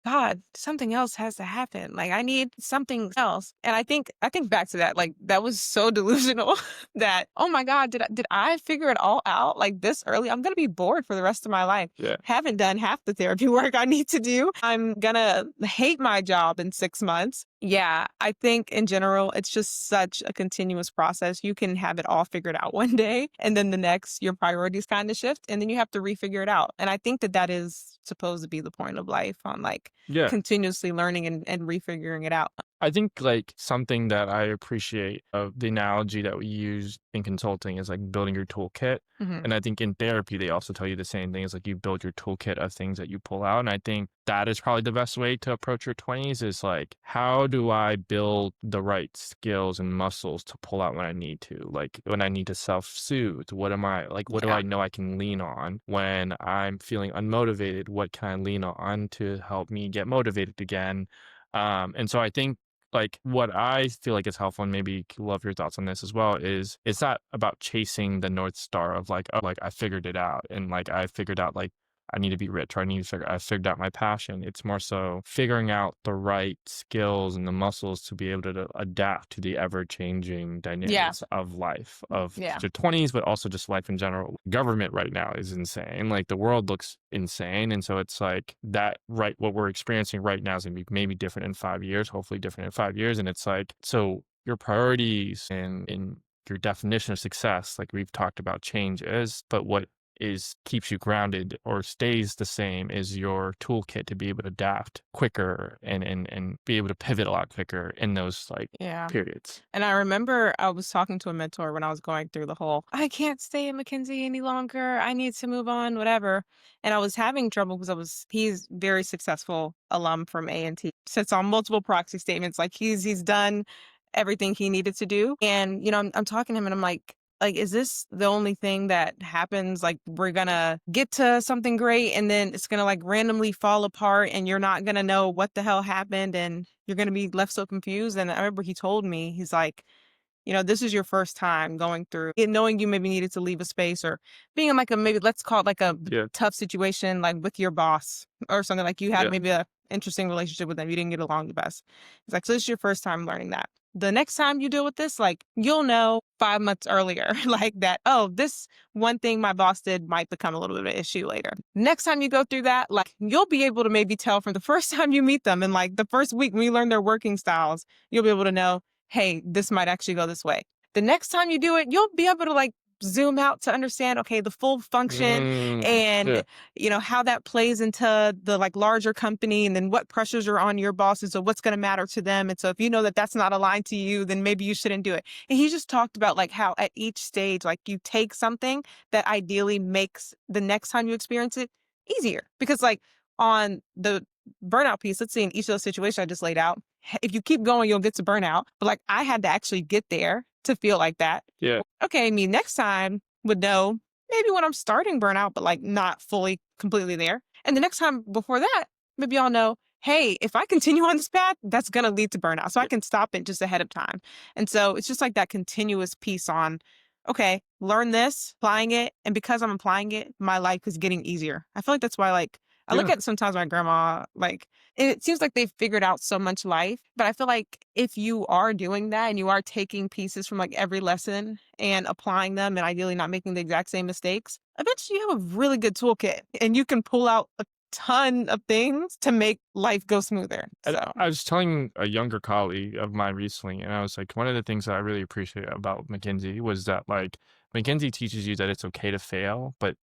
God, something else has to happen. Like, I need something else. And I think back to that, like, that was so delusional that, oh my God, did I figure it all out like this early? I'm gonna be bored for the rest of my life. Yeah. Haven't done half the therapy work I need to do. I'm gonna hate my job in 6 months. Yeah, I think in general, it's just such a continuous process. You can have it all figured out one day, and then the next, your priorities kind of shift, and then you have to refigure it out. And I think that that is supposed to be the point of life on like Yeah. continuously learning and refiguring it out. I think like something that I appreciate of the analogy that we use in consulting is like building your toolkit. Mhm. And I think in therapy, they also tell you the same thing is like you build your toolkit of things that you pull out. And I think that is probably the best way to approach your 20s is like, how do I build the right skills and muscles to pull out when I need to? Like when I need to self soothe, what am I like? What do Yeah. I know I can lean on when I'm feeling unmotivated? What can I lean on to help me get motivated again? And so I think like what I feel like is helpful, and maybe love your thoughts on this as well, is it's not about chasing the North Star of like, oh, like I figured it out and like I figured out like I need to be rich or I figured out my passion. It's more so figuring out the right skills and the muscles to be able to adapt to the ever changing Yeah. dynamics of life, of Yeah. your 20s, but also just life in general. Government right now is insane. Like the world looks insane. And so it's like that, right? What we're experiencing right now is going to be maybe different in 5 years, hopefully different in 5 years. And it's like, so your priorities and your definition of success, like we've talked about, changes, but what is keeps you grounded or stays the same is your toolkit to be able to adapt quicker and be able to pivot a lot quicker in those like Yeah. periods. And I remember I was talking to a mentor when I was going through the whole, I can't stay at McKinsey any longer. I need to move on, whatever. And I was having trouble because he's very successful alum from A&T. Sits on multiple proxy statements. Like he's done everything he needed to do. And, I'm talking to him and I'm like, is this the only thing that happens? Like, we're gonna get to something great and then it's gonna like randomly fall apart and you're not gonna know what the hell happened and you're gonna be left so confused. And I remember he told me, he's like, this is your first time going through it, knowing you maybe needed to leave a space or being in like a, maybe let's call it like a Yeah. tough situation, like with your boss or something, like you had Yeah. maybe a interesting relationship with them. You didn't get along the best. It's like, so this is your first time learning that. The next time you deal with this, like you'll know 5 months earlier, like that, oh, this one thing my boss did might become a little bit of an issue later. Next time you go through that, like you'll be able to maybe tell from the first time you meet them and like the first week when you learn their working styles, you'll be able to know, hey, this might actually go this way. The next time you do it, you'll be able to like zoom out to understand, okay, the full function Yeah. and, how that plays into the like larger company and then what pressures are on your bosses or what's going to matter to them. And so if you know that that's not aligned to you, then maybe you shouldn't do it. And he just talked about like how at each stage, like you take something that ideally makes the next time you experience it easier. Because like on the burnout piece, let's see, in each of those situations I just laid out, if you keep going, you'll get to burnout. But like I had to actually get there to feel like that. Yeah. Okay, me next time would know maybe when I'm starting burnout, but like not fully completely there. And the next time before that, maybe I'll know, hey, if I continue on this path, that's going to lead to burnout. So I Yeah. can stop it just ahead of time. And so it's just like that continuous piece on, okay, learn this, applying it. And because I'm applying it, my life is getting easier. I feel like that's why, like, I look Yeah. at sometimes my grandma, like, and it seems like they've figured out so much life. But I feel like if you are doing that and you are taking pieces from like every lesson and applying them and ideally not making the exact same mistakes, eventually you have a really good toolkit and you can pull out a ton of things to make life go smoother. And So, I was telling a younger colleague of mine recently, and I was like, one of the things that I really appreciate about McKinsey was that like McKinsey teaches you that it's okay to fail, but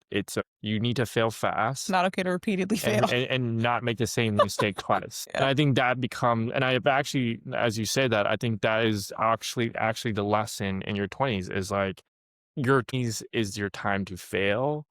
you need to fail it's fast not okay to repeatedly fail. and not make the same mistake twice. And Yeah. I think that becomes, and I've actually, as you say that, I think that is actually the lesson in your 20s is like your 20s is your time to fail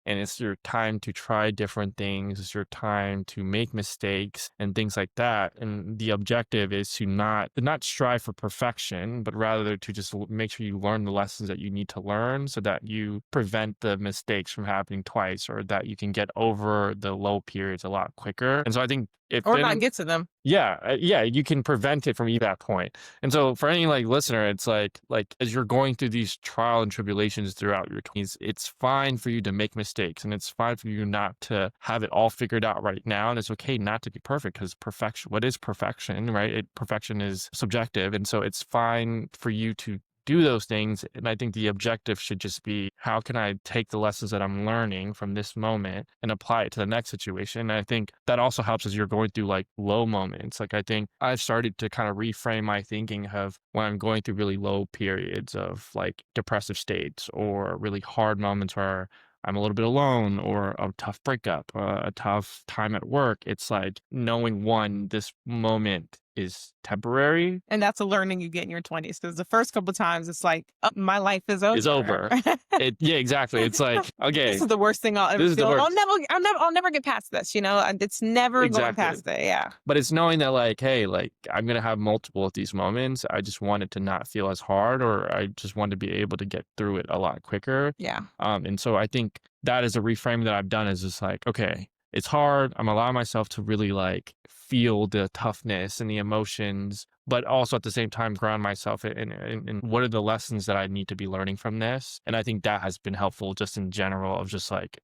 and it's your time to try different things. It's your time to make mistakes and things like that. And the objective is to not strive for perfection, but rather to just make sure you learn the lessons that you need to learn so that you prevent the mistakes from happening twice, or that you can get over the low periods a lot quicker. And so I think if Or not then get to them. yeah, yeah, you can prevent it from that point. And so for any like listener, it's like as you're going through these trial and tribulations throughout your 20s, it's fine for you to make mistakes, and it's fine for you not to have it all figured out right now. And it's okay not to be perfect, because perfection, what is perfection, right? Perfection is subjective. And so it's fine for you to do those things. And I think the objective should just be, how can I take the lessons that I'm learning from this moment and apply it to the next situation? And I think that also helps as you're going through like low moments. Like I think I've started to kind of reframe my thinking of when I'm going through really low periods of like depressive states, or really hard moments where I'm a little bit alone, or a tough breakup, a tough time at work. It's like knowing, one, this moment is temporary, And that's a learning you get in your 20s, because the first couple times it's like, "Oh, my life is is over." over. Yeah, exactly. It's like, This okay, is the worst thing I'll ever this is the feel. worst. I'll never get past this, and it's never going Exactly. past it. Yeah. But it's knowing that like, hey, like I'm gonna have multiple of these moments. I just want it to not feel as hard, or I just want to be able to get through it a lot quicker. Yeah. And so I think that is a reframe that I've done, is just like, okay, it's hard. I'm allowing myself to really like feel the toughness and the emotions, but also at the same time ground myself in what are the lessons that I need to be learning from this. And I think that has been helpful just in general, of just like,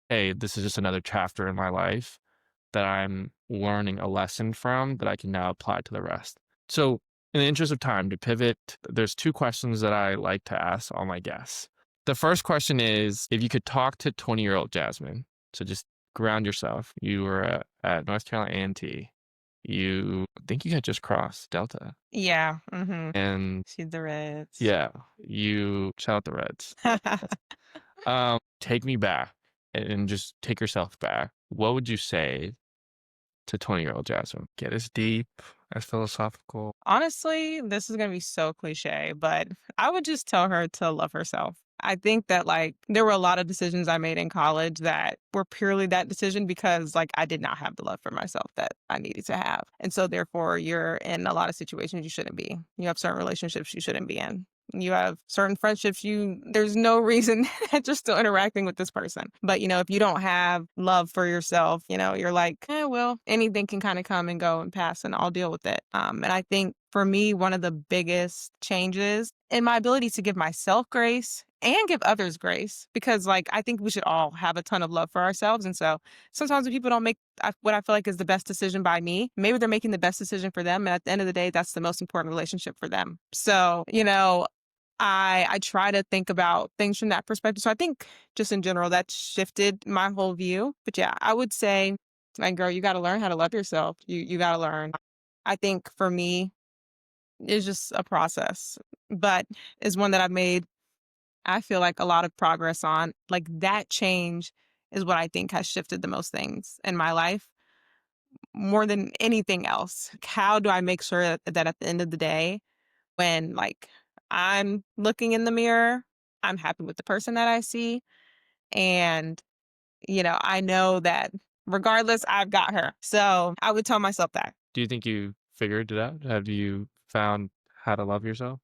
hey, this is just another chapter in my life that I'm learning a lesson from that I can now apply to the rest. So, in the interest of time, to pivot, there's two questions that I like to ask all my guests. The first question is, if you could talk to 20-year-old Jasmine, so just ground yourself. You were at North Carolina A&T. You think you had just crossed Delta. Yeah. Mm-hmm. And See the Reds. yeah, you shout out the Reds. Take me back, and just take yourself back. What would you say to 20-year-old Jasmine? Get as deep, as philosophical. Honestly, this is going to be so cliche, but I would just tell her to love herself. I think that like there were a lot of decisions I made in college that were purely that decision because like I did not have the love for myself that I needed to have. And so therefore you're in a lot of situations you shouldn't be. You have certain relationships you shouldn't be in. You have certain friendships there's no reason that you're still interacting with this person. But if you don't have love for yourself, you're like, well, anything can kind of come and go and pass and I'll deal with it. And I think for me, one of the biggest changes in my ability to give myself grace and give others grace, because like I think we should all have a ton of love for ourselves. And so sometimes when people don't make what I feel like is the best decision by me, maybe they're making the best decision for them. And at the end of the day, that's the most important relationship for them. So, I try to think about things from that perspective. So I think just in general, that shifted my whole view. But yeah, I would say, like, girl, you got to learn how to love yourself. You got to learn. I think for me, it's just a process, but is one that I've made, I feel like, a lot of progress on. Like that change is what I think has shifted the most things in my life more than anything else. How do I make sure that at the end of the day, when like I'm looking in the mirror, I'm happy with the person that I see. And, I know that regardless, I've got her. So I would tell myself that. Do you think you figured it out? Have you found how to love yourself?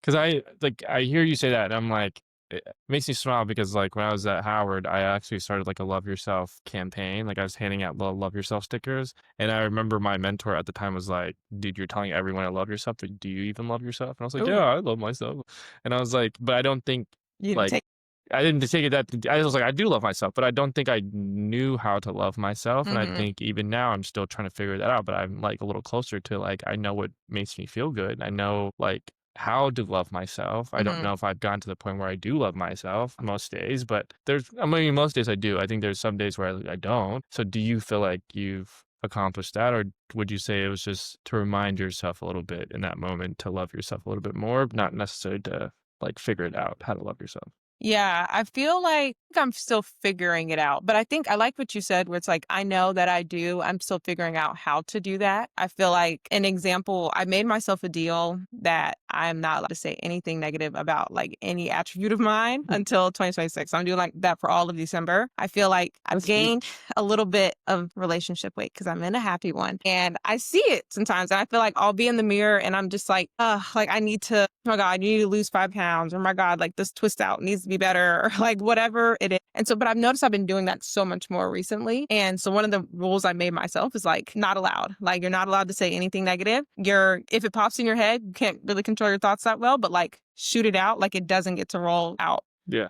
Because I hear you say that, and I'm like, it makes me smile, because like when I was at Howard, I actually started like a Love Yourself campaign. Like I was handing out little Love Yourself stickers, and I remember my mentor at the time was like, "Dude, you're telling everyone to love yourself, but do you even love yourself?" And I was like, "Yeah, Ooh, I love myself." And I was like, but I don't think you didn't like take. I didn't take it that I was like, I do love myself, but I don't think I knew how to love myself. And I Hmm. think even now I'm still trying to figure that out, but I'm like a little closer to like, I know what makes me feel good. I know like how to love myself. I don't Hmm. know if I've gotten to the point where I do love myself most days, but I mean, most days I do. I think there's some days where I don't. So do you feel like you've accomplished that? Or would you say it was just to remind yourself a little bit in that moment to love yourself a little bit more, not necessarily to like figure it out how to love yourself? Yeah, I feel like I'm still figuring it out, but I think I like what you said where it's like, I know that I do. I'm still figuring out how to do that. I feel like an example, I made myself a deal that I'm not allowed to say anything negative about like any attribute of mine until 2026. I'm doing like that for all of December. I feel like I've That's cute. gained a little bit of relationship weight because I'm in a happy one. And I see it sometimes. And I feel like I'll be in the mirror and I'm just like I need to, oh my God, I need to lose 5 pounds. Or my God, like this twist out needs to be better or like whatever it is. And so, but I've noticed I've been doing that so much more recently. And so one of the rules I made myself is like not allowed. Like you're not allowed to say anything negative. If it pops in your head, you can't really control your thoughts that well, but like shoot it out. Like it doesn't get to roll out. Yeah.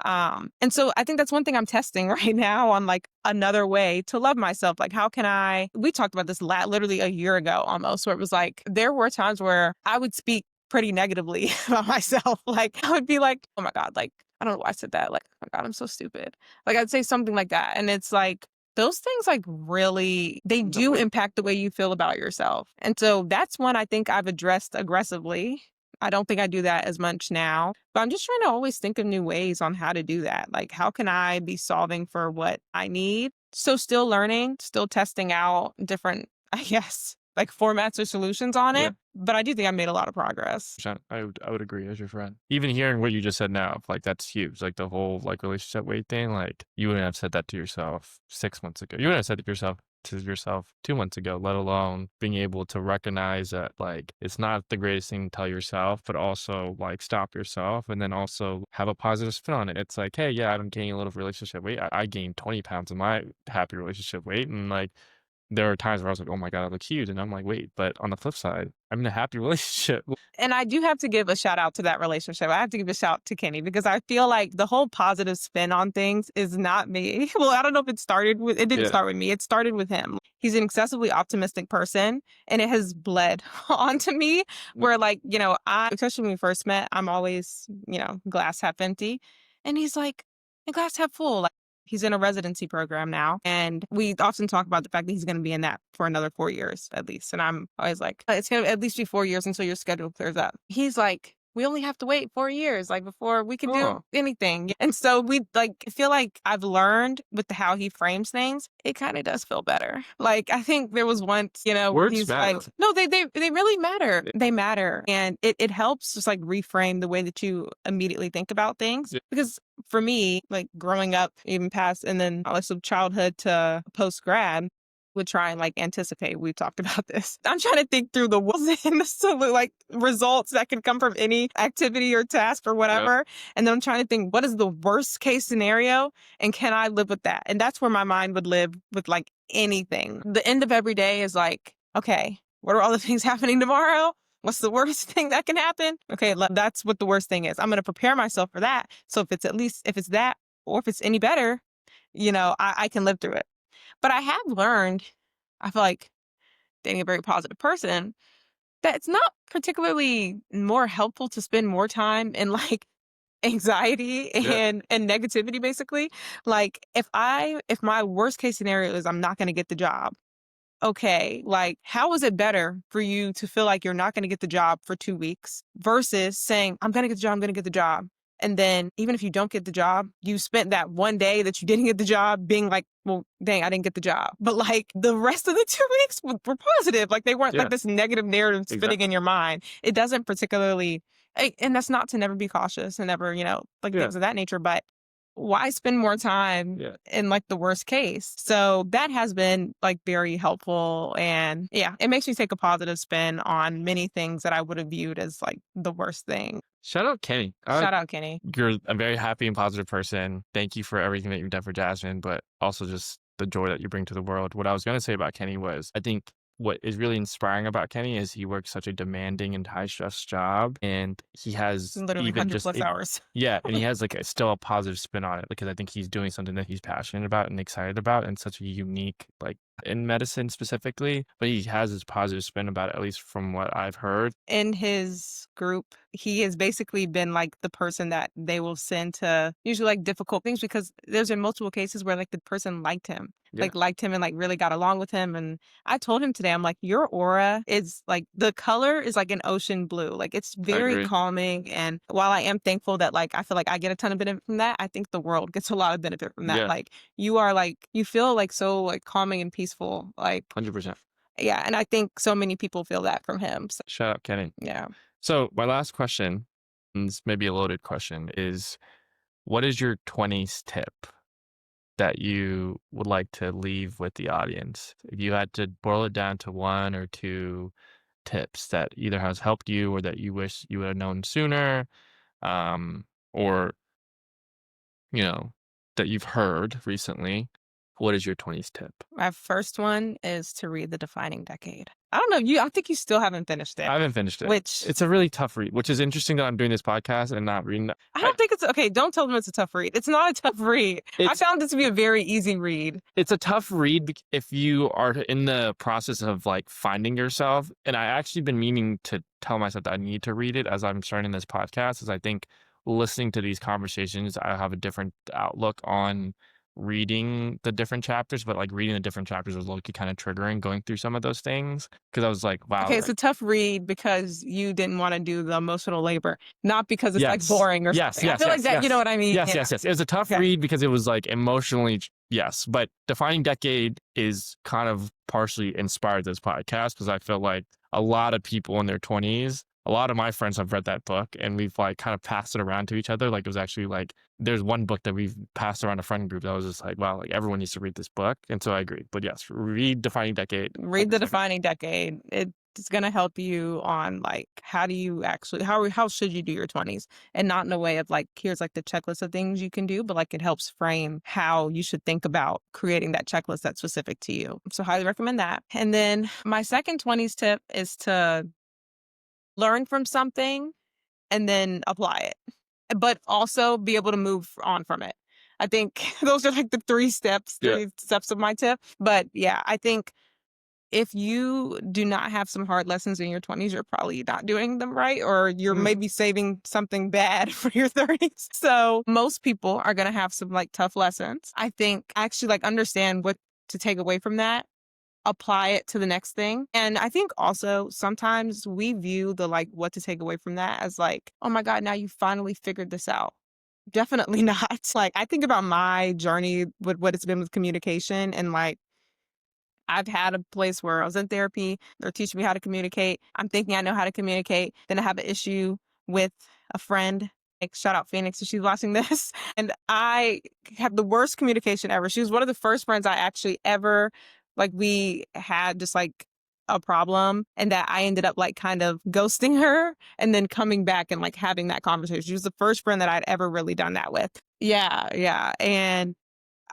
And so I think that's one thing I'm testing right now on like another way to love myself. Like, how can we talked about this literally a year ago almost, where it was like, there were times where I would speak pretty negatively about myself. Like, I would be like, oh my God, like, I don't know why I said that. Like, oh my God, I'm so stupid. Like, I'd say something like that. And it's like, those things like really, they do impact the way you feel about yourself. And so that's one I think I've addressed aggressively. I don't think I do that as much now, but I'm just trying to always think of new ways on how to do that. Like, how can I be solving for what I need? So, still learning, still testing out different, I guess, like formats or solutions on Yeah. it. But I do think I made a lot of progress. I would agree as your friend. Even hearing what you just said now, like that's huge. Like the whole like relationship weight thing, like you wouldn't have said that to yourself 6 months ago. You wouldn't have said it to yourself 2 months ago, let alone being able to recognize that like it's not the greatest thing to tell yourself, but also like stop yourself and then also have a positive spin on it. It's like, hey, yeah, I'm gaining a little relationship weight. I gained 20 pounds in my happy relationship weight. And like there are times where I was like, "Oh my God, I look huge." And I'm like, "Wait," but on the flip side, I'm in a happy relationship. And I do have to give a shout out to that relationship. I have to give a shout to Kenny because I feel like the whole positive spin on things is not me. Well, I don't know if it didn't Yeah. start with me. It started with him. He's an excessively optimistic person and it has bled onto me where like, especially when we first met, I'm always, glass half empty. And he's like, "And glass half full." Like he's in a residency program now. And we often talk about the fact that he's going to be in that for another 4 years at least. And I'm always like, it's going to at least be 4 years until your schedule clears up. He's like, we only have to wait 4 years, like before we can do Oh, anything. And so we like feel like I've learned with how he frames things, it kind of does feel better. Like I think there was once, words he's matter. like, no, they really matter. They matter. And it helps just like reframe the way that you immediately think about things. Yeah. Because for me, like growing up, even past and then also childhood to post grad, would try and like anticipate. We've talked about this. I'm trying to think through the like results that could come from any activity or task or Yep. whatever. And then I'm trying to think what is the worst case scenario and can I live with that? And that's where my mind would live with like anything. The end of every day is like, okay, what are all the things happening tomorrow? What's the worst thing that can happen? Okay, that's what the worst thing is. I'm going to prepare myself for that. So if it's that, or if it's any better, I can live through it. But I have learned, I feel like dating a very positive person, that it's not particularly more helpful to spend more time in like anxiety Yeah. and negativity basically. Like if my worst case scenario is I'm not going to get the job, okay, like how is it better for you to feel like you're not going to get the job for 2 weeks versus saying, I'm going to get the job, I'm going to get the job. And then even if you don't get the job, you spent that one day that you didn't get the job being like, well, dang, I didn't get the job. But like the rest of the 2 weeks were positive. Like they weren't like Yeah. this negative narrative spinning Exactly. in your mind. It doesn't particularly, and that's not to never be cautious and never, like Yeah. things of that nature. But why spend more time Yeah. in like the worst case? So that has been like very helpful. And yeah, it makes me take a positive spin on many things that I would have viewed as like the worst thing. Shout out Kenny. Shout out, Kenny. You're a very happy and positive person. Thank you for everything that you've done for Jasmine, but also just the joy that you bring to the world. What I was going to say about Kenny was I think what is really inspiring about Kenny is he works such a demanding and high stress job. And he has Literally even 100 just plus it, hours. yeah, and he has like still a positive spin on it because I think he's doing something that he's passionate about and excited about and such a unique like in medicine specifically, but he has his positive spin about it, at least from what I've heard. In his group, he has basically been like the person that they will send to usually like difficult things because there's been multiple cases where like the person Yeah, liked him and like really got along with him. And I told him today, I'm like, your aura is like the color is like an ocean blue. Like it's I very agree. calming. And while I am thankful that like I feel like I get a ton of benefit from that, I think the world gets a lot of benefit from that. Yeah, Like you are like you feel like so like calming and peaceful. Like 100%. yeah, and I think so many people feel that from him. So Shout out Kenny. yeah. So my last question, and this may be a loaded question, is what is your 20s tip that you would like to leave with the audience? If you had to boil it down to one or two tips that either has helped you or that you wish you would have known sooner, or, you know, that you've heard recently, what is your 20s tip? My first one is to read The Defining Decade. I don't know, I think you still haven't finished it, I haven't finished it. which It's a really tough read, which is interesting that I'm doing this podcast and not reading that. I don't think it's okay, don't tell them it's a tough read. It's not a tough read. I It's found it to be a very easy read. it's a tough read if you are in the process of like finding yourself. And I actually been meaning to tell myself that I need to read it as I'm starting this podcast, as I think listening to these conversations, I have a different outlook on reading the different chapters, but like reading the different chapters was low-key kind of triggering going through some of those things. Cause I was like, wow, Okay, it's like, a tough read because you didn't wanna do the emotional labor, not because it's, like, yes. boring or Yes, something. I yes, feel like yes, that you know yes. what I mean? Yes, Yeah. yes, yes. It was a tough Okay. read because it was like emotionally yes, but Defining Decade is kind of partially inspired this podcast because I feel like a lot of people in their 20s, a lot of my friends have read that book and we've like kind of passed it around to each other. Like it was actually like there's one book that we've passed around a friend group that was just like, wow, like everyone needs to read this book. And so I agree. But yes, read Defining Decade. Read The Defining Decade. It's gonna help you on, like, how do you actually how should you do your 20s? And not in a way of, like, here's, like, the checklist of things you can do, but, like, it helps frame how you should think about creating that checklist that's specific to you. So highly recommend that. And then my second 20s tip is to learn from something and then apply it, but also be able to move on from it. I think those are, like, the Yeah. 3 steps of my tip. But, yeah, I think if you do not have some hard lessons in your 20s, you're probably not doing them right, or you're Mm, maybe saving something bad for your 30s. So most people are going to have some like tough lessons. I think actually like understand what to take away from that, apply it to the next thing. And I think also sometimes we view the like what to take away from that as like, oh my God, now you finally figured this out. Definitely not. Like I think about my journey with what it's been with communication and like I've had a place where I was in therapy. They're teaching me how to communicate. I'm thinking I know how to communicate. Then I have an issue with a friend. Like, shout out Phoenix if she's watching this. And I have the worst communication ever. She was one of the first friends I actually ever, like, we had just like a problem and that I ended up like kind of ghosting her and then coming back and like having that conversation. She was the first friend that I'd ever really done that with. Yeah, yeah. And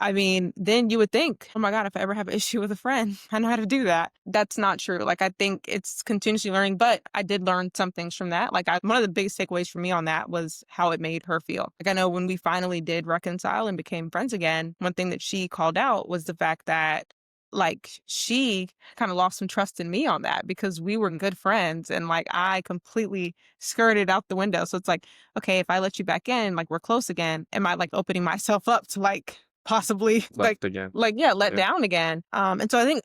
I mean, then you would think, oh my God, if I ever have an issue with a friend, I know how to do that. That's not true. Like, I think it's continuously learning, but I did learn some things from that. Like, one of the biggest takeaways for me on that was how it made her feel. Like, I know when we finally did reconcile and became friends again, one thing that she called out was the fact that, like, she kind of lost some trust in me on that because we were good friends and, like, I completely skirted out the window. So it's like, okay, if I let you back in, like, we're close again, am I, like, opening myself up to, like, possibly left again. yeah, let Yeah. down again. And so I think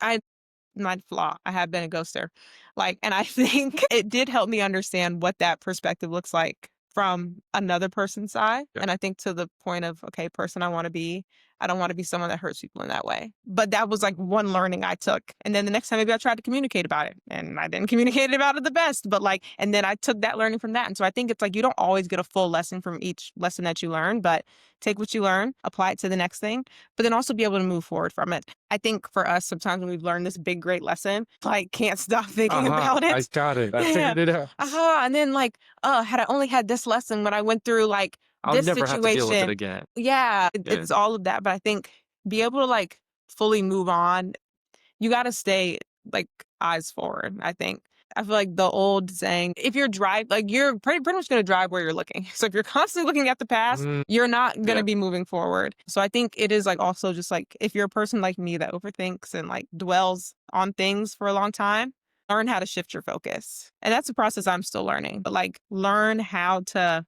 my flaw, I have been a ghoster. Like, and I think it did help me understand what that perspective looks like from another person's side. Yeah. And I think to the point of, okay, person I want to be, I don't want to be someone that hurts people in that way. But that was like one learning I took. And then the next time maybe I tried to communicate about it and I didn't communicate about it the best, but like, and then I took that learning from that. And so I think it's like, you don't always get a full lesson from each lesson that you learn, but take what you learn, apply it to the next thing, but then also be able to move forward from it. I think for us, sometimes when we've learned this big, great lesson, like can't stop thinking about I it. got it. I Yeah. figured it out. And then like, had I only had this lesson when I went through like I'll this never have to deal with it situation, again. yeah, Yeah. it's all of that. But I think be able to like fully move on, you got to stay like eyes forward, I think. I feel like the old saying, if you're like you're pretty much going to drive where you're looking. So if you're constantly looking at the past, Mm, you're not going to yeah. be moving forward. So I think it is like also just like if you're a person like me that overthinks and like dwells on things for a long time, learn how to shift your focus. And that's a process I'm still learning. But like learn how to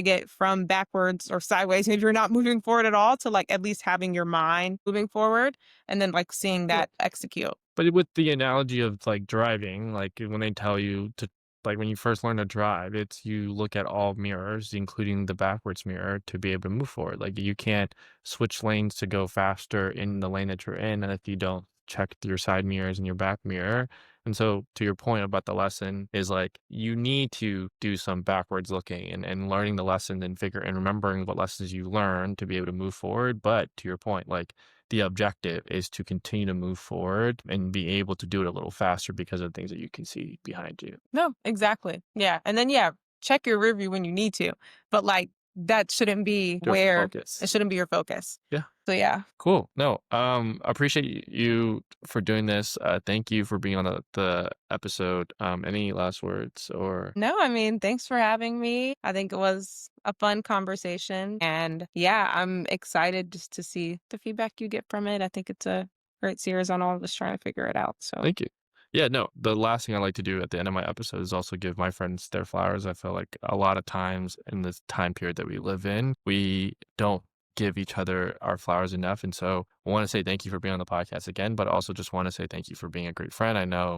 get from backwards or sideways, maybe you're not moving forward at all, to like at least having your mind moving forward and then like seeing Yeah. that execute. But with the analogy of like driving, like when they tell you to, like when you first learn to drive, it's you look at all mirrors, including the backwards mirror, to be able to move forward. Like you can't switch lanes to go faster in the lane that you're in, and if you don't check your side mirrors and your back mirror. And so to your point about the lesson is like you need to do some backwards looking and learning the lesson and figure and remembering what lessons you learned to be able to move forward. But to your point, like the objective is to continue to move forward and be able to do it a little faster because of things that you can see behind you. No, exactly. Yeah. And then, yeah, check your rear view when you need to. But like that shouldn't be Your where it focus. shouldn't be your focus. Yeah. So, yeah. Cool. No, appreciate you for doing this. Thank you for being on the episode. Any last words or No, I mean, thanks for having me. I think it was a fun conversation. And yeah, I'm excited just to see the feedback you get from it. I think it's a great series on all of us trying to figure it out. So, thank you. Yeah, no, the last thing I like to do at the end of my episode is also give my friends their flowers. I feel like a lot of times in this time period that we live in, we don't give each other our flowers enough. And so I want to say thank you for being on the podcast again, but also just want to say thank you for being a great friend. I know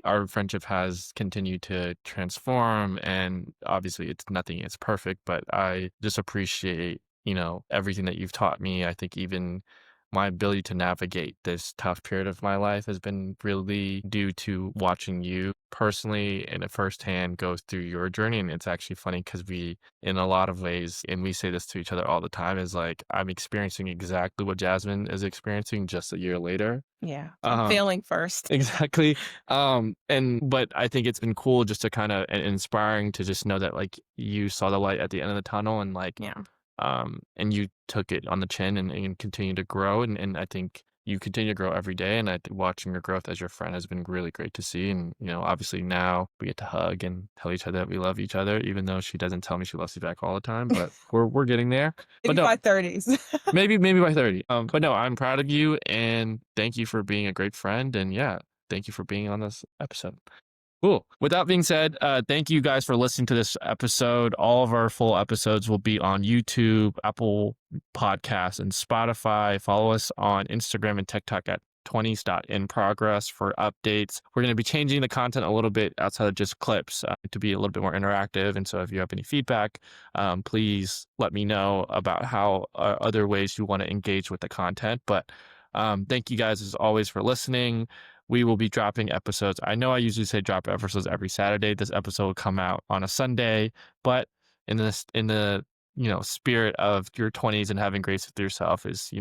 our friendship has continued to transform, and obviously it's nothing is perfect, but I just appreciate, everything that you've taught me. I think even my ability to navigate this tough period of my life has been really due to watching you personally and at firsthand go through your journey. And it's actually funny because in a lot of ways, and we say this to each other all the time, is like I'm experiencing exactly what Jasmine is experiencing just a year later. yeah, I'm Um, failing first. exactly. But I think it's been cool just to kind of and inspiring to just know that like you saw the light at the end of the tunnel and like Yeah. and you took it on the chin and continue to grow. And I think you continue to grow every day. And I think watching your growth as your friend has been really great to see. And, obviously now we get to hug and tell each other that we love each other, even though she doesn't tell me she loves me back all the time, but we're getting there. But Maybe no, by 30s. maybe by 30. But no, I'm proud of you and thank you for being a great friend. And yeah, thank you for being on this episode. Cool. With that being said, thank you guys for listening to this episode. All of our full episodes will be on YouTube, Apple Podcasts, and Spotify. Follow us on Instagram and TikTok at 20s.inprogress for updates. We're going to be changing the content a little bit outside of just clips to be a little bit more interactive. And so if you have any feedback, please let me know about how other ways you want to engage with the content. But thank you guys as always for listening. We will be dropping episodes. I know I usually say drop episodes every Saturday. This episode will come out on a Sunday, but in the spirit of your 20s and having grace with yourself is,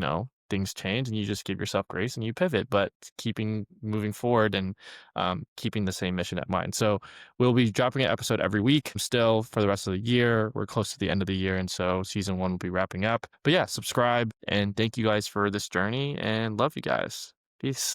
things change and you just give yourself grace and you pivot, but keeping moving forward and keeping the same mission at mind. So we'll be dropping an episode every week still for the rest of the year. We're close to the end of the year, and so season 1 will be wrapping up. But yeah, subscribe and thank you guys for this journey and love you guys. Peace.